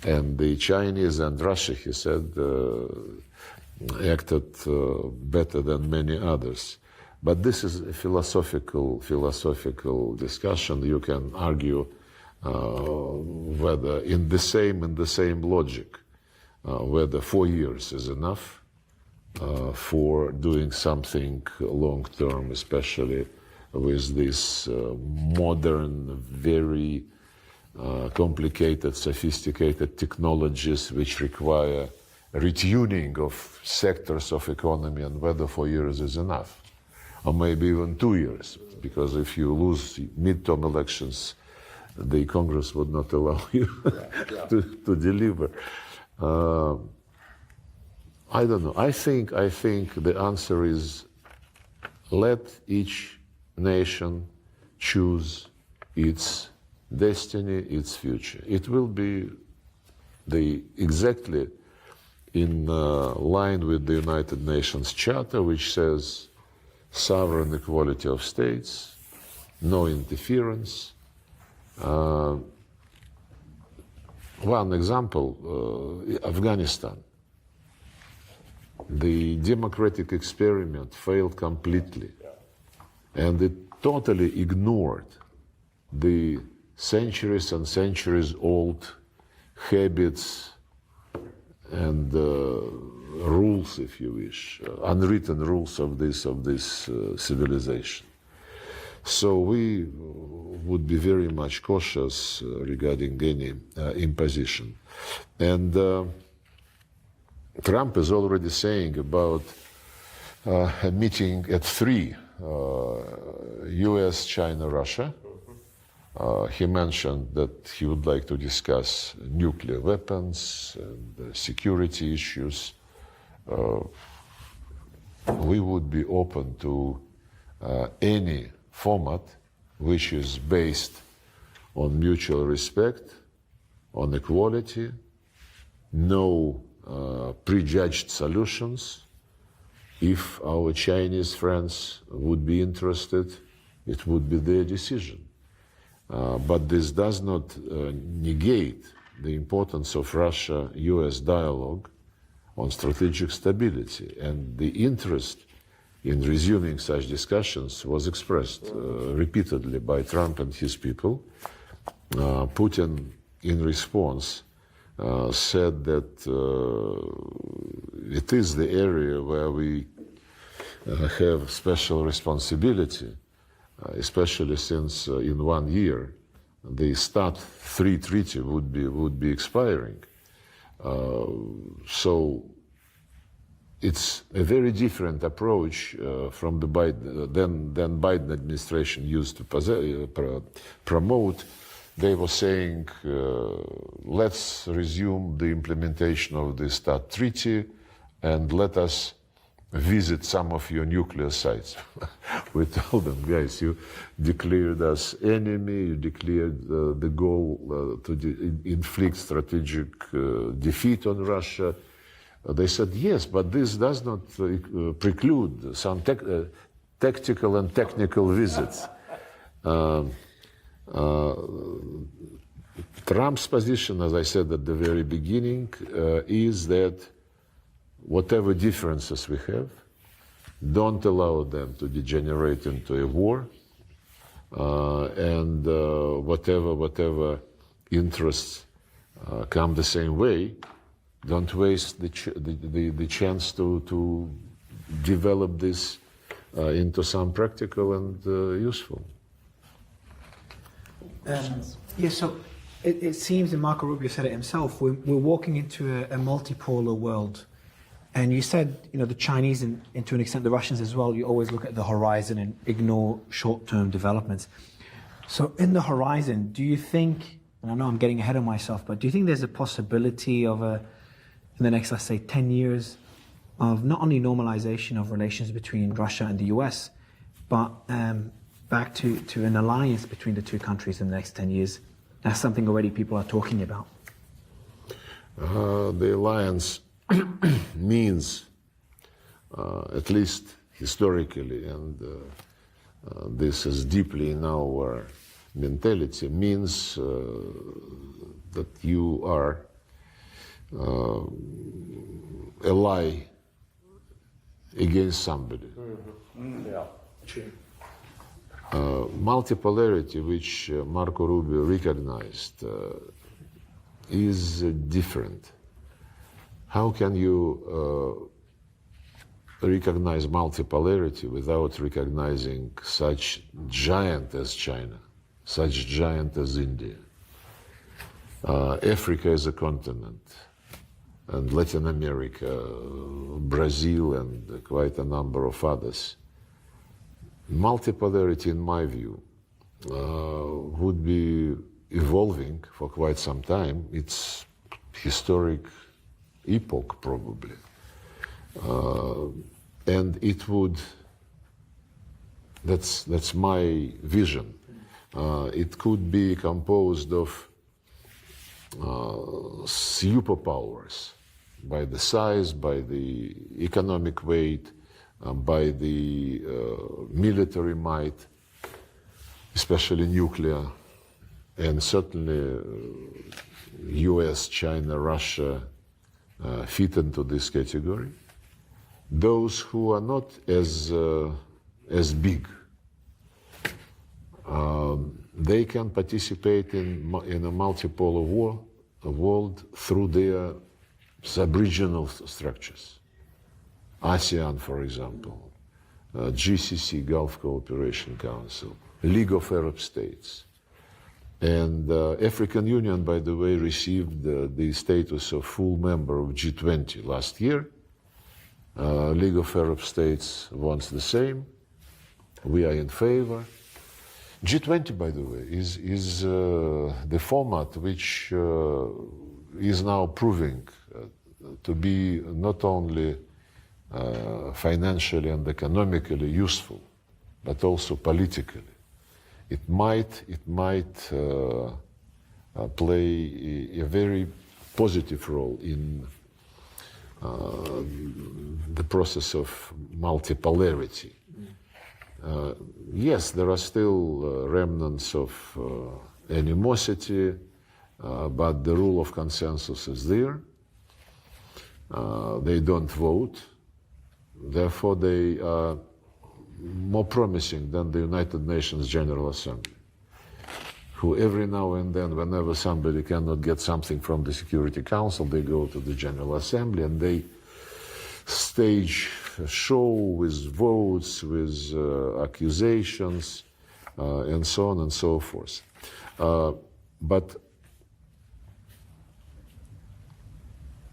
And the Chinese and Russia, he said, acted better than many others. But this is a philosophical discussion. You can argue whether in the same logic, whether 4 years is enough for doing something long term, especially with these modern, very complicated, sophisticated technologies which require retuning of sectors of economy, and whether 4 years is enough, or maybe even 2 years, because if you lose midterm elections, the Congress would not allow you to deliver. I don't know. I think the answer is, let each nation choose its destiny, its future. It will be exactly in line with the United Nations Charter, which says sovereign equality of states, no interference. One example, Afghanistan. The democratic experiment failed completely, and it totally ignored the centuries and centuries old habits and rules, if you wish, unwritten rules of this civilization. So we would be very much cautious regarding any imposition. And Trump is already saying about a meeting at 3, US, China, Russia. He mentioned that he would like to discuss nuclear weapons and security issues. We would be open to any format which is based on mutual respect, on equality, no prejudged solutions. If our Chinese friends would be interested, it would be their decision. But this does not negate the importance of Russia-US dialogue on strategic stability, and the interest in resuming such discussions was expressed repeatedly by Trump and his people. Putin, in response, said that it is the area where we have special responsibility, especially since in 1 year the START 3 treaty would be expiring. So it's a very different approach from the than Biden administration used to promote. They were saying, let's resume the implementation of the START treaty and let us visit some of your nuclear sites. We told them, guys, you declared us enemy, you declared the goal to inflict strategic defeat on Russia. They said, yes, but this does not preclude some tactical and technical visits. Trump's position, as I said at the very beginning, is that whatever differences we have, don't allow them to degenerate into a war, and whatever interests come the same way, don't waste the chance to develop this into some practical and useful. Yeah, so it seems, and Marco Rubio said it himself, we're walking into a multipolar world. And you said, the Chinese and to an extent the Russians as well, you always look at the horizon and ignore short-term developments. So in the horizon, do you think, and I know I'm getting ahead of myself, but do you think there's a possibility of in the next, let's say, 10 years, of not only normalization of relations between Russia and the US, but back to an alliance between the two countries in the next 10 years? That's something already people are talking about. The alliance means, at least historically, and this is deeply in our mentality, means that you are ally against somebody. Yeah. Multipolarity, which Marco Rubio recognized, is different. How can you recognize multipolarity without recognizing such giant as China, such giant as India, Africa as a continent, and Latin America, Brazil, and quite a number of others? Multipolarity, in my view, would be evolving for quite some time. It's historic epoch, probably. And it would, that's my vision. It could be composed of superpowers by the size, by the economic weight, by the military might, especially nuclear, and certainly US, China, Russia fit into this category. Those who are not as big, they can participate in a multipolar world through their sub-regional structures. ASEAN, for example, GCC, Gulf Cooperation Council, League of Arab States. And African Union, by the way, received the status of full member of G20 last year. League of Arab States wants the same. We are in favor. G20, by the way, is the format which is now proving to be not only financially and economically useful, but also politically. It might play a very positive role in the process of multipolarity. Yes, there are still remnants of animosity, but the rule of consensus is there. They don't vote. Therefore, they are more promising than the United Nations General Assembly, who every now and then, whenever somebody cannot get something from the Security Council, they go to the General Assembly and they stage a show with votes, with accusations, and so on and so forth. But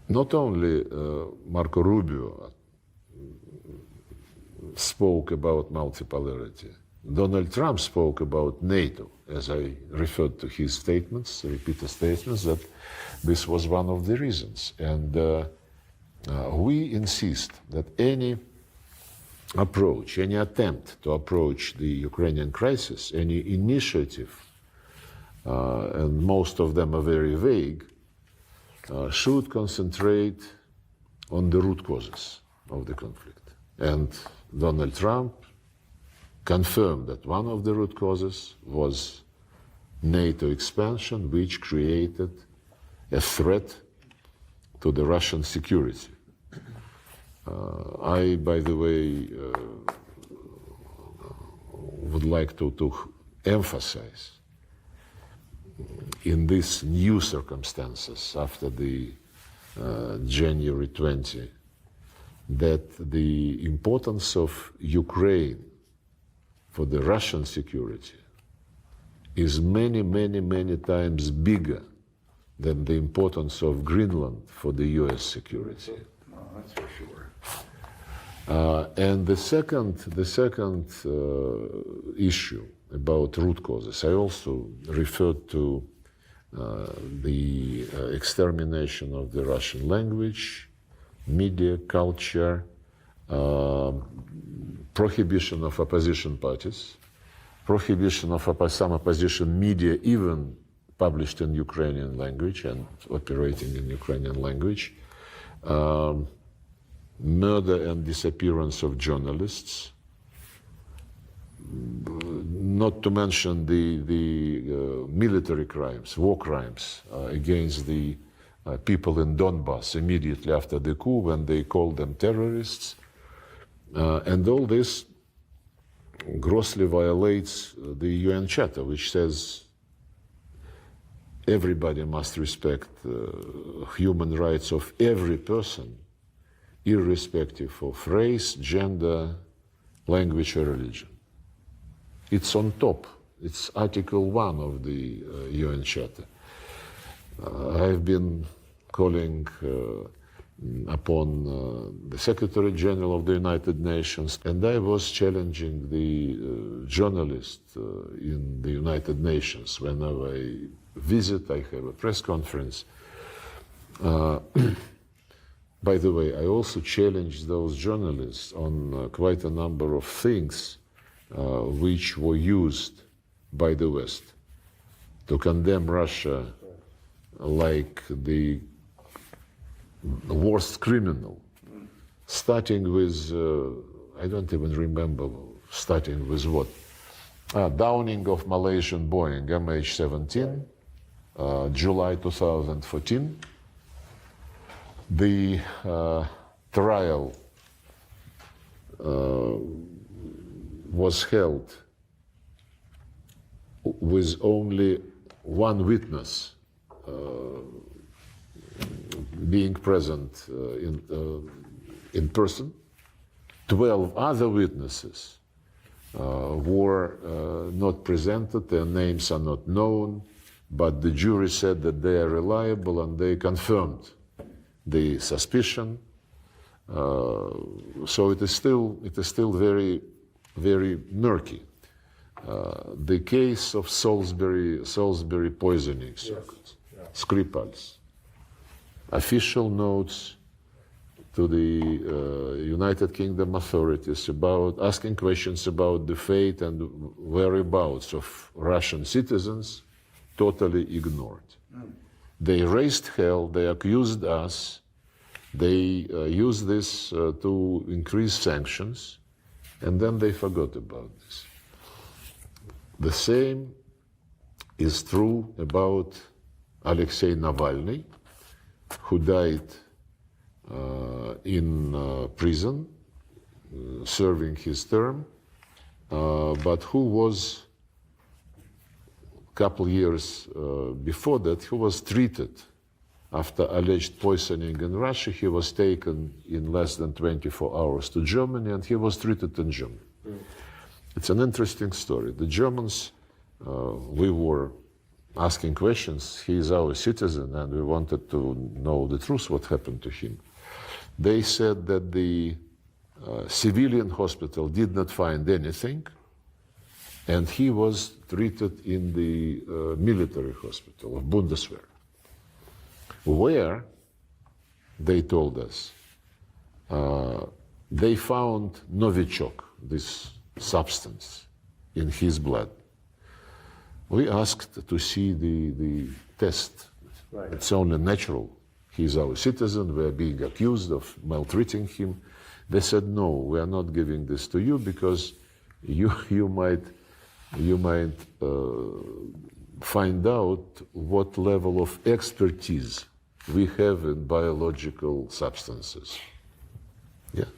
not only Marco Rubio, spoke about multipolarity. Donald Trump spoke about NATO, as I referred to his statements, repeated statements, that this was one of the reasons. And we insist that any approach, any attempt to approach the Ukrainian crisis, any initiative, and most of them are very vague, should concentrate on the root causes of the conflict. And Donald Trump confirmed that one of the root causes was NATO expansion, which created a threat to the Russian security. I, by the way, would like to emphasize in these new circumstances after the January 20 that the importance of Ukraine for the Russian security is many, many, many times bigger than the importance of Greenland for the US security. Well, that's for sure. And the second issue about root causes, I also referred to the extermination of the Russian language, media, culture, prohibition of opposition parties, prohibition of some opposition media, even published in Ukrainian language and operating in Ukrainian language, murder and disappearance of journalists, not to mention the military crimes, war crimes against the people in Donbass immediately after the coup when they called them terrorists. And all this grossly violates the UN Charter, which says everybody must respect human rights of every person, irrespective of race, gender, language, or religion. It's on top. It's Article 1 of the UN Charter. I've been calling upon the Secretary General of the United Nations, and I was challenging the journalists in the United Nations. Whenever I visit, I have a press conference. By the way, I also challenged those journalists on quite a number of things which were used by the West to condemn Russia like the worst criminal, starting with, I don't even remember, starting with what? Downing of Malaysian Boeing MH17, July 2014. The trial was held with only one witness being present in person. 12 other witnesses were not presented, their names are not known, but the jury said that they are reliable and they confirmed the suspicion. So it is still very, very murky. The case of Salisbury poisoning, Skripals, official notes to the United Kingdom authorities about asking questions about the fate and whereabouts of Russian citizens, totally ignored. They raised hell, they accused us, they used this to increase sanctions, and then they forgot about this. The same is true about Alexei Navalny, who died in prison, serving his term, but who was, a couple years before that, he was treated after alleged poisoning in Russia. He was taken in less than 24 hours to Germany, and he was treated in Germany. It's an interesting story. The Germans, we were asking questions. He is our citizen, and we wanted to know the truth, what happened to him. They said that the civilian hospital did not find anything, and he was treated in the military hospital of Bundeswehr, where, they told us, they found Novichok, this substance, in his blood. We asked to see the test. Right. It's only natural. He's our citizen. We're being accused of maltreating him. They said, no, we are not giving this to you because you might find out what level of expertise we have in biological substances. Yeah.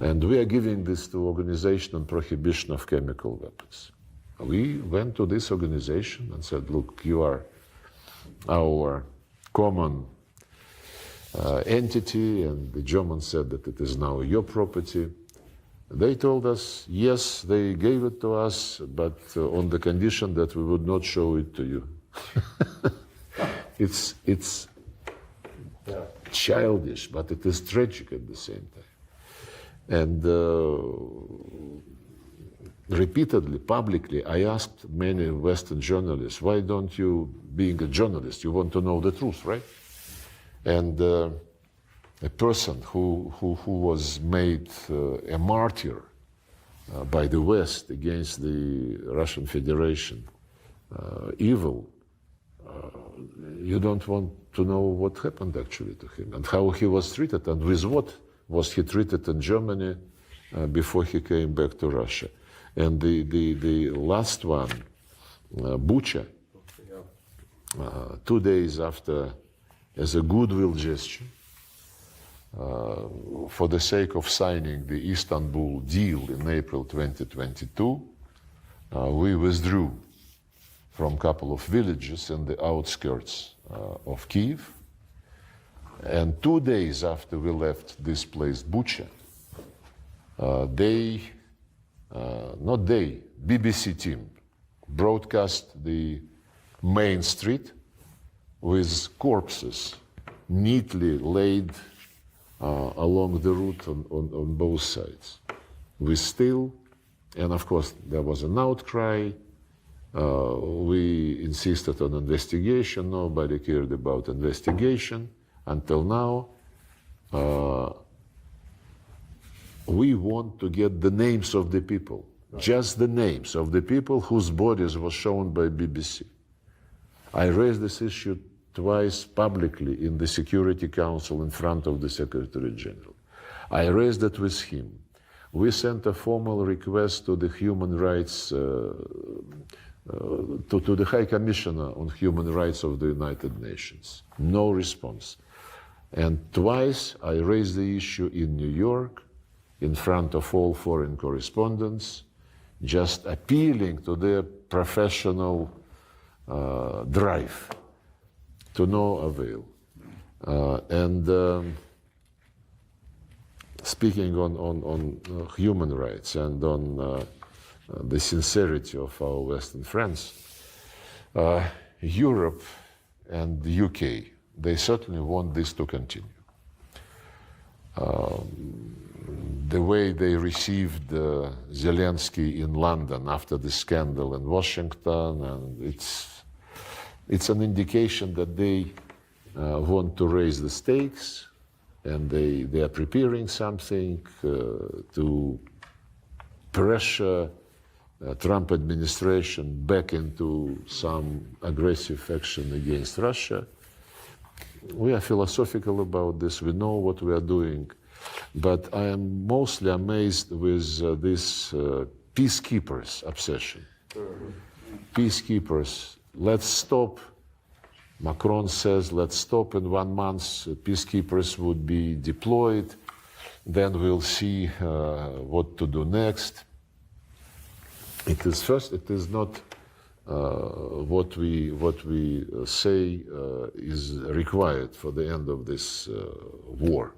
And we are giving this to Organization on Prohibition of Chemical Weapons. We went to this organization and said, look, you are our common entity, and the Germans said that it is now your property. They told us, yes, they gave it to us, but on the condition that we would not show it to you. It's childish, but it is tragic at the same time. And repeatedly, publicly, I asked many Western journalists, why don't you, being a journalist, you want to know the truth, right? And a person who was made a martyr by the West against the Russian Federation, evil, you don't want to know what happened actually to him and how he was treated and with what was he treated in Germany before he came back to Russia. And the last one, Bucha, 2 days after, as a goodwill gesture, for the sake of signing the Istanbul deal in April 2022, we withdrew from a couple of villages in the outskirts of Kiev. And 2 days after we left this place, Bucha, BBC team broadcast the main street with corpses neatly laid along the route on both sides. We still, and of course there was an outcry, we insisted on investigation, nobody cared about investigation. Until now, we want to get the names of the people, just the names of the people whose bodies were shown by BBC. I raised this issue twice publicly in the Security Council in front of the Secretary General. I raised it with him. We sent a formal request to the human rights, to the High Commissioner on Human Rights of the United Nations. No response. And twice I raised the issue in New York, in front of all foreign correspondents, just appealing to their professional drive, to no avail. Speaking on human rights and on the sincerity of our Western friends, Europe and the UK, they certainly want this to continue. The way they received Zelensky in London after the scandal in Washington, and it's an indication that they want to raise the stakes, and they are preparing something to pressure Trump administration back into some aggressive action against Russia. We are philosophical about this. We know what we are doing. But I am mostly amazed with this peacekeepers obsession. Peacekeepers, let's stop. Macron says, let's stop in 1 month. Peacekeepers would be deployed. Then we'll see what to do next. It is not what we say is required for the end of this war,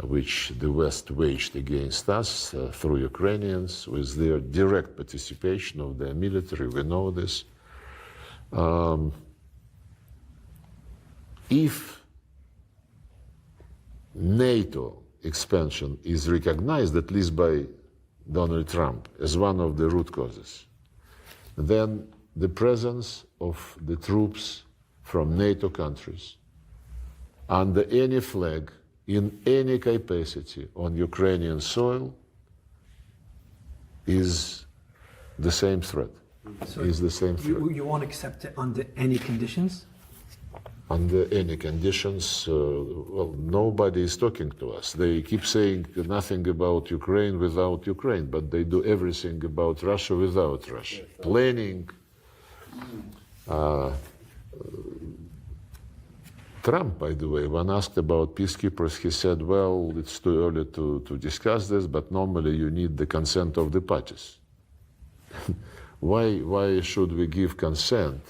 which the West waged against us through Ukrainians with their direct participation of their military. We know this. If NATO expansion is recognized, at least by Donald Trump, as one of the root causes, then the presence of the troops from NATO countries under any flag, in any capacity on Ukrainian soil is the same threat. You won't accept it under any conditions? Under any conditions, well, nobody is talking to us. They keep saying nothing about Ukraine without Ukraine, but they do everything about Russia without Russia. Planning. Trump, by the way, when asked about peacekeepers, he said, well, it's too early to discuss this, but normally you need the consent of the parties. Why should we give consent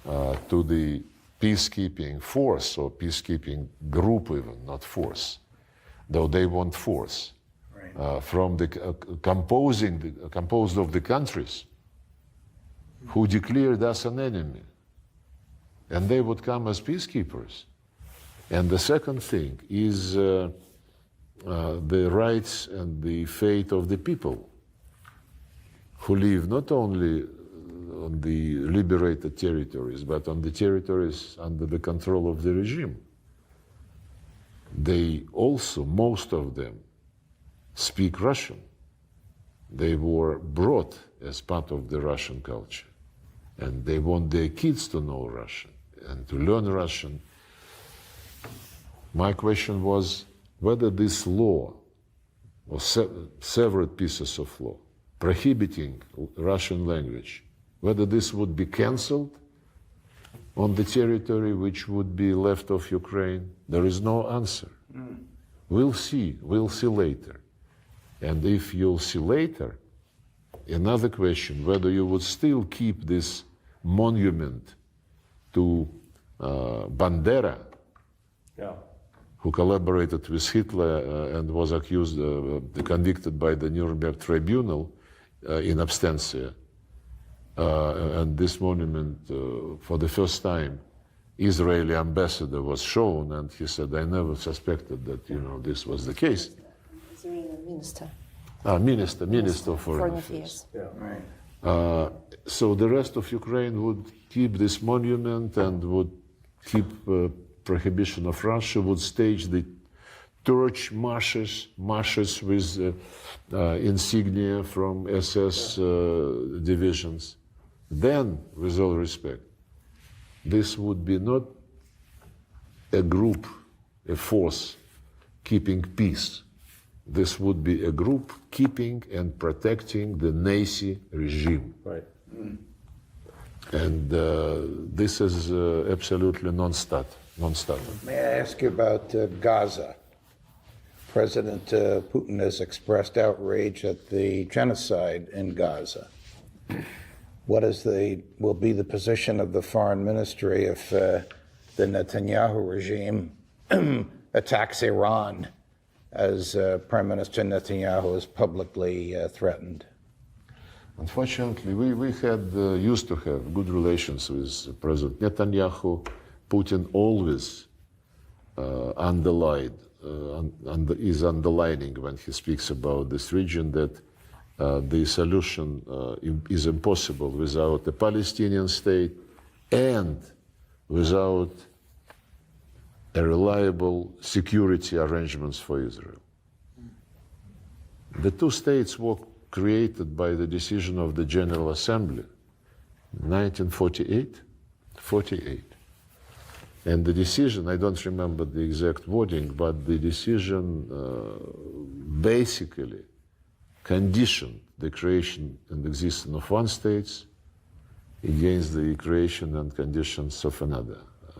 to the peacekeeping force or peacekeeping group even, not force, though they want force, from the composed of the countries who declared us an enemy, and they would come as peacekeepers. And the second thing is the rights and the fate of the people who live not only on the liberated territories, but on the territories under the control of the regime. They also, most of them, speak Russian. They were brought as part of the Russian culture, and they want their kids to know Russian and to learn Russian. My question was whether this law, or several pieces of law, prohibiting Russian language, whether this would be cancelled on the territory which would be left of Ukraine. There is no answer. We'll see later. And if you'll see later, another question, whether you would still keep this monument to Bandera, who collaborated with Hitler and was accused, convicted by the Nuremberg Tribunal in absentia. And this monument, for the first time, Israeli ambassador was shown, and he said, I never suspected that, this was the case. Israeli minister. Minister of Foreign Affairs. So the rest of Ukraine would keep this monument and would keep prohibition of Russia, would stage the torch marches with insignia from SS divisions. Then, with all respect, this would be not a group, a force keeping peace. This would be a group keeping and protecting the Nazi regime. Right. And this is absolutely non-starter. May I ask you about Gaza? President Putin has expressed outrage at the genocide in Gaza. What will be the position of the foreign ministry if the Netanyahu regime attacks Iran, as Prime Minister Netanyahu has publicly threatened? Unfortunately, we used to have good relations with President Netanyahu. Putin always is underlining when he speaks about this region that the solution is impossible without a Palestinian state and without a reliable security arrangements for Israel. The two states were created by the decision of the General Assembly, 1948. And the decision, I don't remember the exact wording, but the decision basically conditioned the creation and existence of one state against the creation and conditions of another,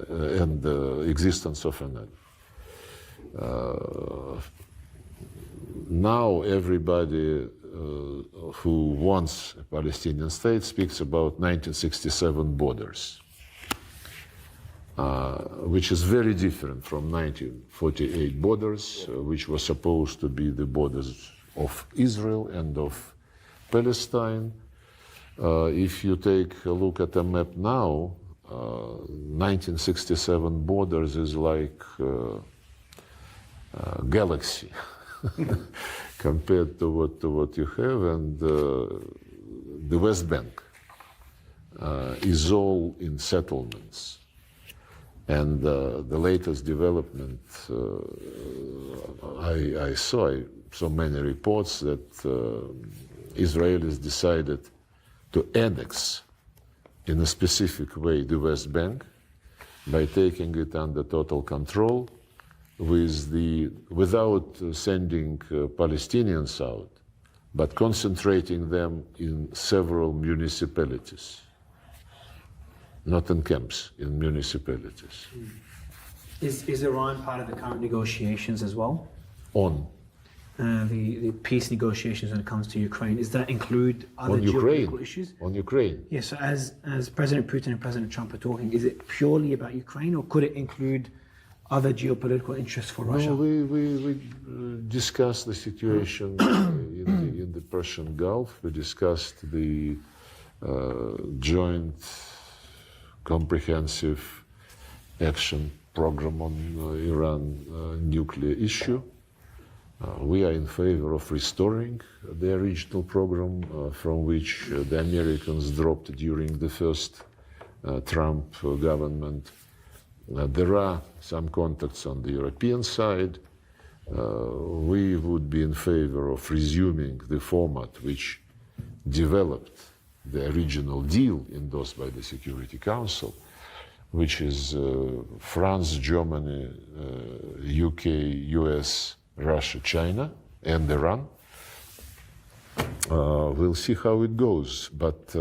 and the existence of another. Now everybody who wants a Palestinian state speaks about 1967 borders, which is very different from 1948 borders, which were supposed to be the borders of Israel and of Palestine. If you take a look at a map now, 1967 borders is like galaxy compared to what you have, and the West Bank is all in settlements. And the latest development, I saw so many reports that Israelis decided to annex in a specific way the West Bank by taking it under total control without sending Palestinians out, but concentrating them in several municipalities. Not in camps, in municipalities. Is Iran part of the current negotiations as well? On The peace negotiations when it comes to Ukraine, does that include other geopolitical issues? On Ukraine. Yes, so as President Putin and President Trump are talking, is it purely about Ukraine, or could it include other geopolitical interests for Russia? No, we discussed the situation in the Persian Gulf. We discussed the joint comprehensive action program on Iran nuclear issue. We are in favor of restoring the original program from which the Americans dropped during the first Trump government. There are some contacts on the European side. We would be in favor of resuming the format which developed the original deal endorsed by the Security Council, which is France, Germany, UK, US, Russia, China, and Iran. We'll see how it goes. But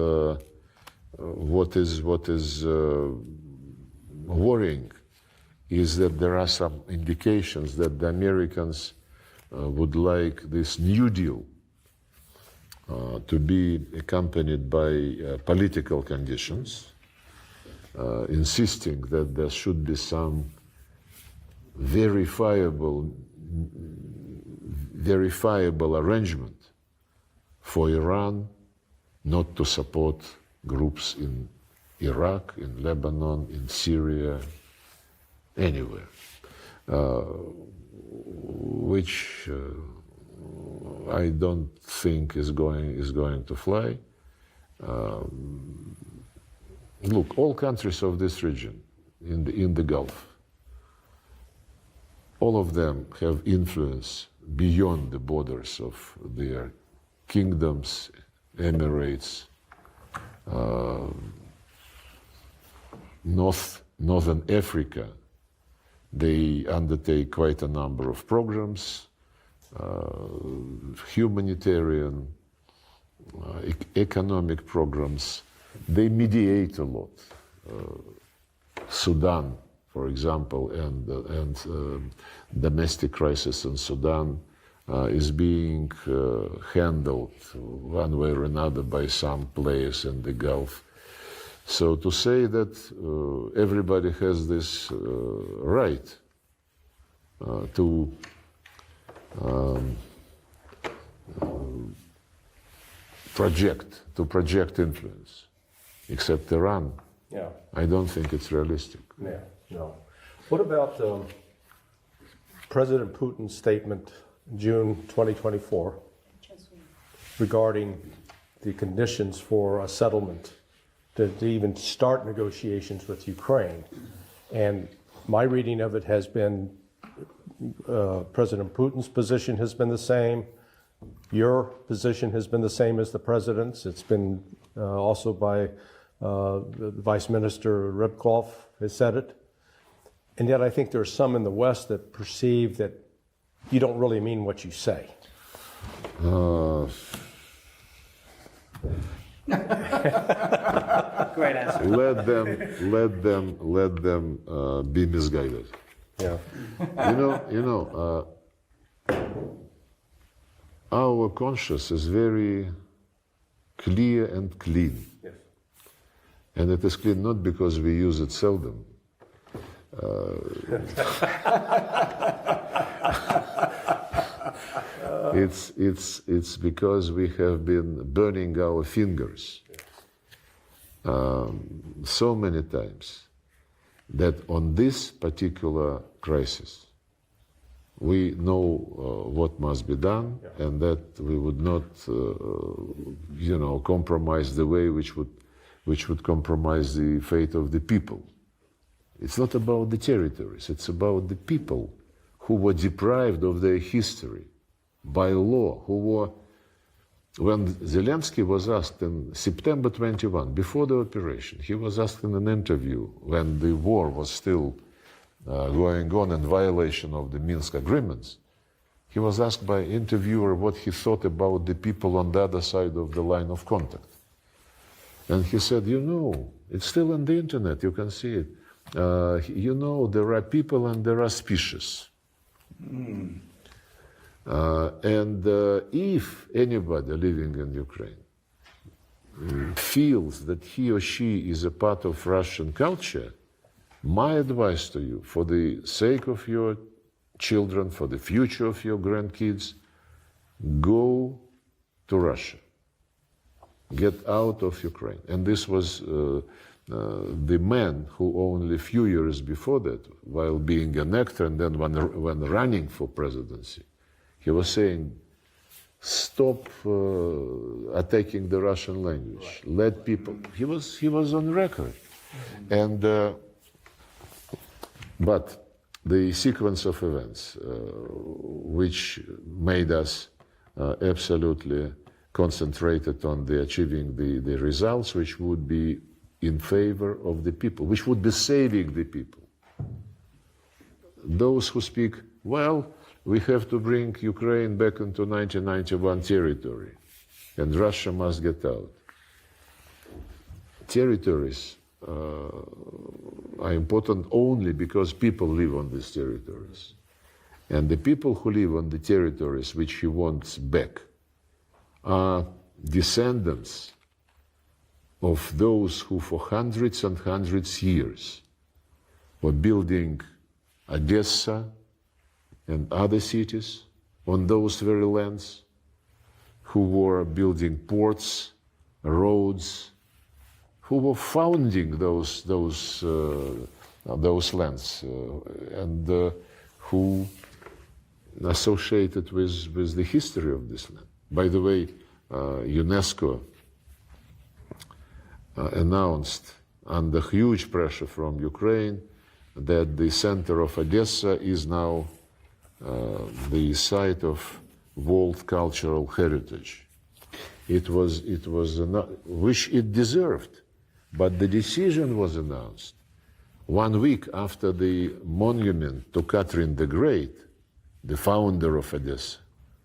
what is worrying is that there are some indications that the Americans would like this New Deal to be accompanied by political conditions, insisting that there should be some verifiable arrangement for Iran not to support groups in Iraq, in Lebanon, in Syria, anywhere, which I don't think is going to fly. Look, all countries of this region, in the Gulf, all of them have influence beyond the borders of their kingdoms, emirates, Northern Africa. They undertake quite a number of programs, humanitarian, economic programs. They mediate a lot. Sudan, for example, and domestic crisis in Sudan is being handled one way or another by some players in the Gulf. So to say that everybody has this right to project influence, except Iran, Yeah. I don't think it's realistic. Yeah, no. What about President Putin's statement June 2024 regarding the conditions for a settlement to even start negotiations with Ukraine? And my reading of it has been President Putin's position has been the same. Your position has been the same as the president's. It's been also by the Vice Minister Rybkov has said it. And yet I think there are some in the West that perceive that you don't really mean what you say. Great answer. Let them be misguided. Yeah. Our conscience is very clear and clean. Yes. And it is clean not because we use it seldom. It's because we have been burning our fingers so many times that on this particular crisis, we know what must be done, and that we would not, compromise the way which would compromise the fate of the people. It's not about the territories, it's about the people who were deprived of their history by law, who were, when Zelensky was asked in September 21, before the operation, he was asked in an interview when the war was still going on in violation of the Minsk agreements, he was asked by an interviewer what he thought about the people on the other side of the line of contact. And he said, it's still on the internet, you can see it. There are people and there are species. And if anybody living in Ukraine feels that he or she is a part of Russian culture, my advice to you, for the sake of your children, for the future of your grandkids, go to Russia. Get out of Ukraine. And this was the man who only a few years before that, while being an actor and then when running for presidency, he was saying, stop attacking the Russian language. Let people. He was on record, and but the sequence of events which made us absolutely concentrated on achieving the results which would be in favor of the people, which would be saving the people. Those who speak, well, we have to bring Ukraine back into 1991 territory, and Russia must get out. Territories are important only because people live on these territories. And the people who live on the territories which he wants back are descendants of those who for hundreds and hundreds of years were building Odessa and other cities on those very lands, who were building ports, roads, who were founding those lands, and who associated with the history of this land. By the way, UNESCO announced under huge pressure from Ukraine that the center of Odessa is now the site of World Cultural Heritage. It was which it deserved, but the decision was announced 1 week after the monument to Catherine the Great, the founder of Odessa,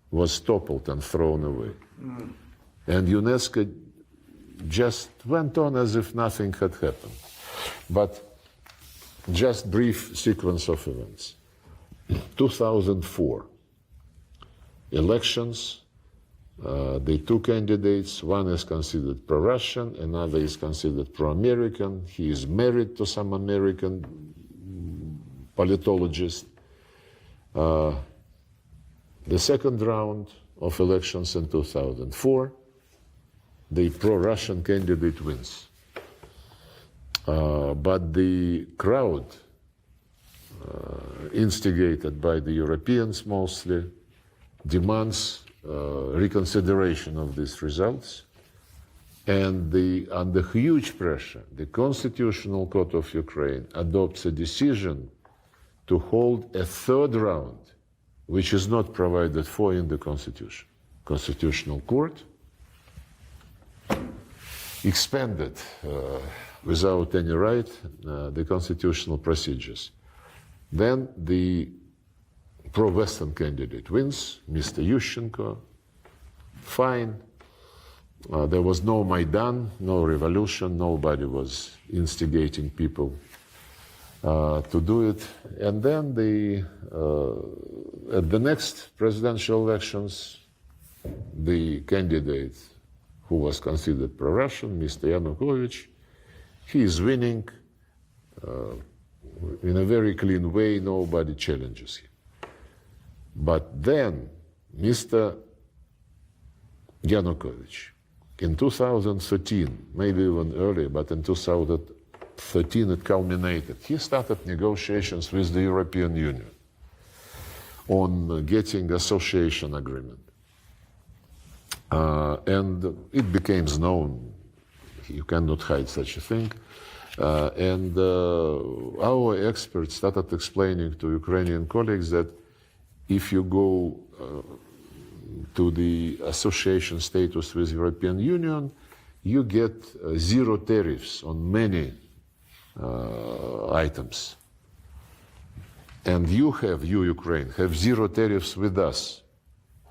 was toppled and thrown away. And UNESCO just went on as if nothing had happened. But just brief sequence of events. 2004, elections, the two candidates, one is considered pro-Russian, another is considered pro-American. He is married to some American politologist. The second round of elections in 2004, the pro-Russian candidate wins. But the crowd, instigated by the Europeans mostly, demands reconsideration of these results. And under huge pressure, the Constitutional Court of Ukraine adopts a decision to hold a third round, which is not provided for in the Constitution. Constitutional Court expanded without any right the constitutional procedures. Then the pro-Western candidate wins, Mr. Yushchenko. Fine. There was no Maidan, no revolution, nobody was instigating people to do it. And then at the next presidential elections, the candidate who was considered pro-Russian, Mr. Yanukovych, he is winning in a very clean way, nobody challenges him. But then Mr. Yanukovych, in 2013, maybe even earlier, but in 2013 it culminated. He started negotiations with the European Union on getting association agreement. And it became known, you cannot hide such a thing. And our experts started explaining to Ukrainian colleagues that if you go to the association status with European Union, you get zero tariffs on many items. And you, Ukraine, have zero tariffs with us,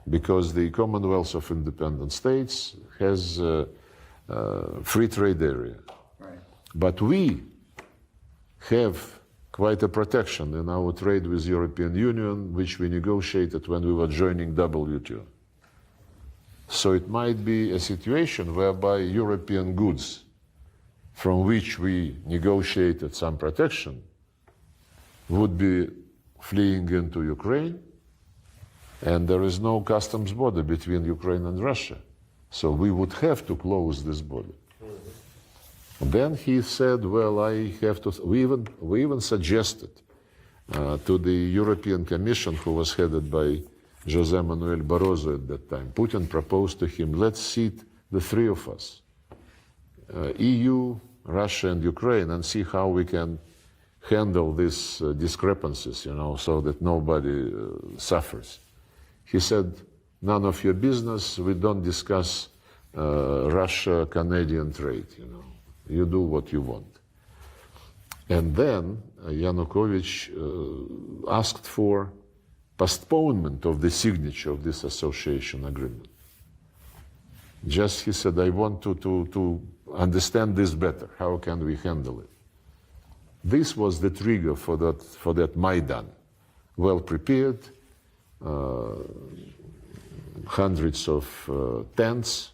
because the Commonwealth of Independent States has a free trade area. Right. But we have quite a protection in our trade with European Union, which we negotiated when we were joining WTO. So it might be a situation whereby European goods, from which we negotiated some protection, would be fleeing into Ukraine, and there is no customs border between Ukraine and Russia. So we would have to close this border. Mm-hmm. Then he said, well, I have to, we even suggested to the European Commission, who was headed by José Manuel Barroso at that time. Putin proposed to him, let's seat the three of us, EU, Russia, and Ukraine, and see how we can handle these discrepancies, so that nobody suffers. He said, none of your business, we don't discuss Russia-Canadian trade, You do what you want. And then Yanukovych asked for postponement of the signature of this association agreement. Just, he said, I want to understand this better. How can we handle it? This was the trigger for that Maidan. Well prepared, hundreds of tents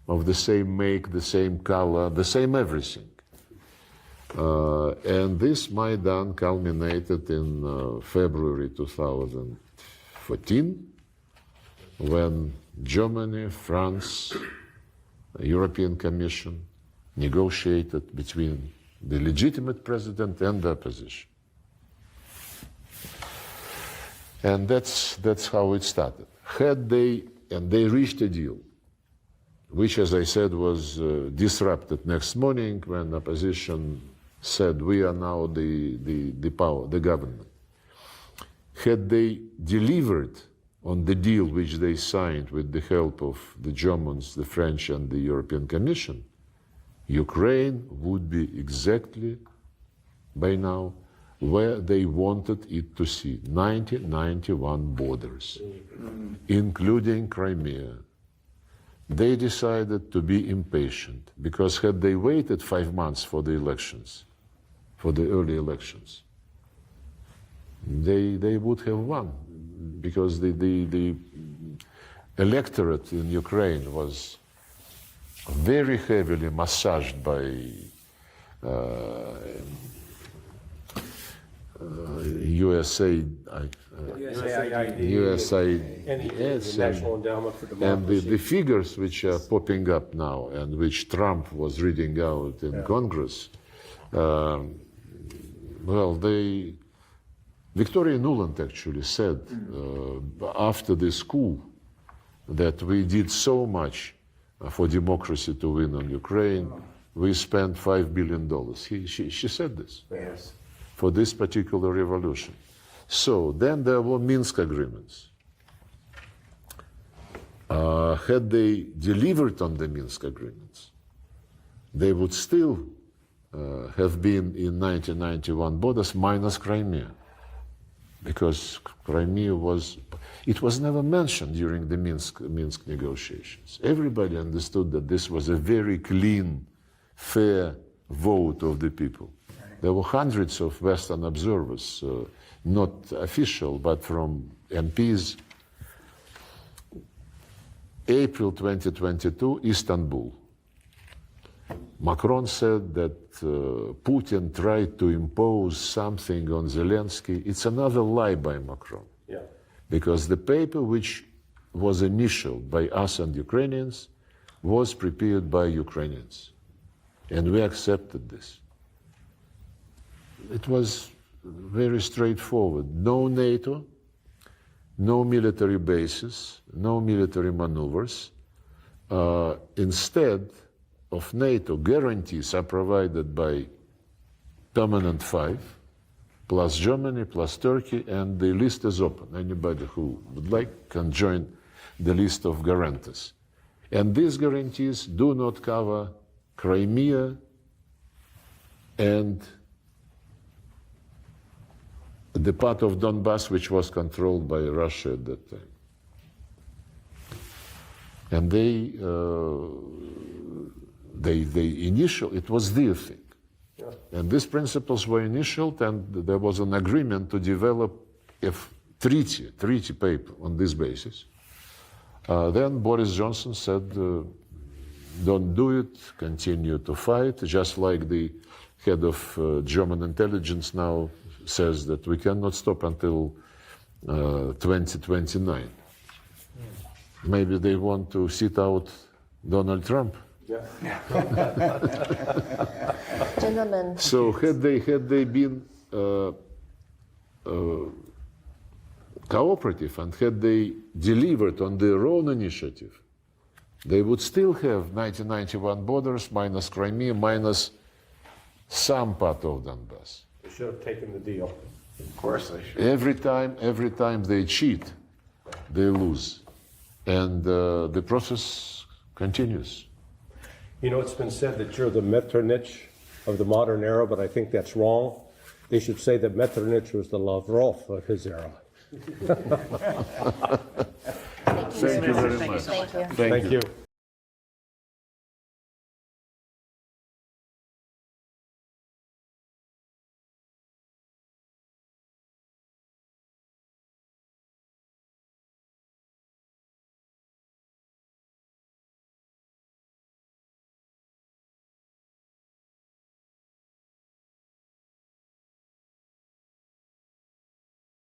of the same make, the same color, the same everything. And this Maidan culminated in February 2014, when Germany, France, European Commission negotiated between the legitimate president and the opposition. And that's how it started. They reached a deal, which, as I said, was disrupted next morning when opposition said, we are now the power, the government. Had they delivered on the deal which they signed with the help of the Germans, the French, and the European Commission, Ukraine would be exactly, by now, where they wanted it to see, 1991 borders, including Crimea. They decided to be impatient, because had they waited 5 months for the elections, for the early elections, they would have won, because the electorate in Ukraine was very heavily massaged by USAID, yes, National Endowment for Democracy. and the figures which are popping up now, and which Trump was reading out in Congress, Victoria Nuland actually said after this coup that we did so much for democracy to win on Ukraine, we spent $5 billion. She said this. Yes. For this particular revolution. So then there were Minsk agreements. Had they delivered on the Minsk agreements, they would still have been in 1991 borders minus Crimea, because Crimea was never mentioned during the Minsk negotiations. Everybody understood that this was a very clean, fair vote of the people. There were hundreds of Western observers, not official, but from MPs. April 2022, Istanbul. Macron said that Putin tried to impose something on Zelensky. It's another lie by Macron. Yeah. Because the paper which was initialed by us and Ukrainians was prepared by Ukrainians. And we accepted this. It was very straightforward. No NATO, no military bases, no military maneuvers. Instead of NATO, guarantees are provided by permanent 5, plus Germany, plus Turkey, and the list is open. Anybody who would like can join the list of guarantors. And these guarantees do not cover Crimea and the part of Donbass which was controlled by Russia at that time. And it was their thing. And these principles were initialed, and there was an agreement to develop a treaty paper on this basis. Then Boris Johnson said, don't do it, continue to fight, just like the head of German intelligence now says that we cannot stop until 2029. Maybe they want to sit out Donald Trump. Gentlemen, So had they been cooperative and had they delivered on their own initiative, they would still have 1991 borders minus Crimea minus some part of Donbass. They should have taken the deal. Of course they should. Every time they cheat, they lose. And the process continues. You know, it's been said that you're the Metternich of the modern era, but I think that's wrong. They should say that Metternich was the Lavrov of his era. Thank you very much. thank you. Thank you. Thank you.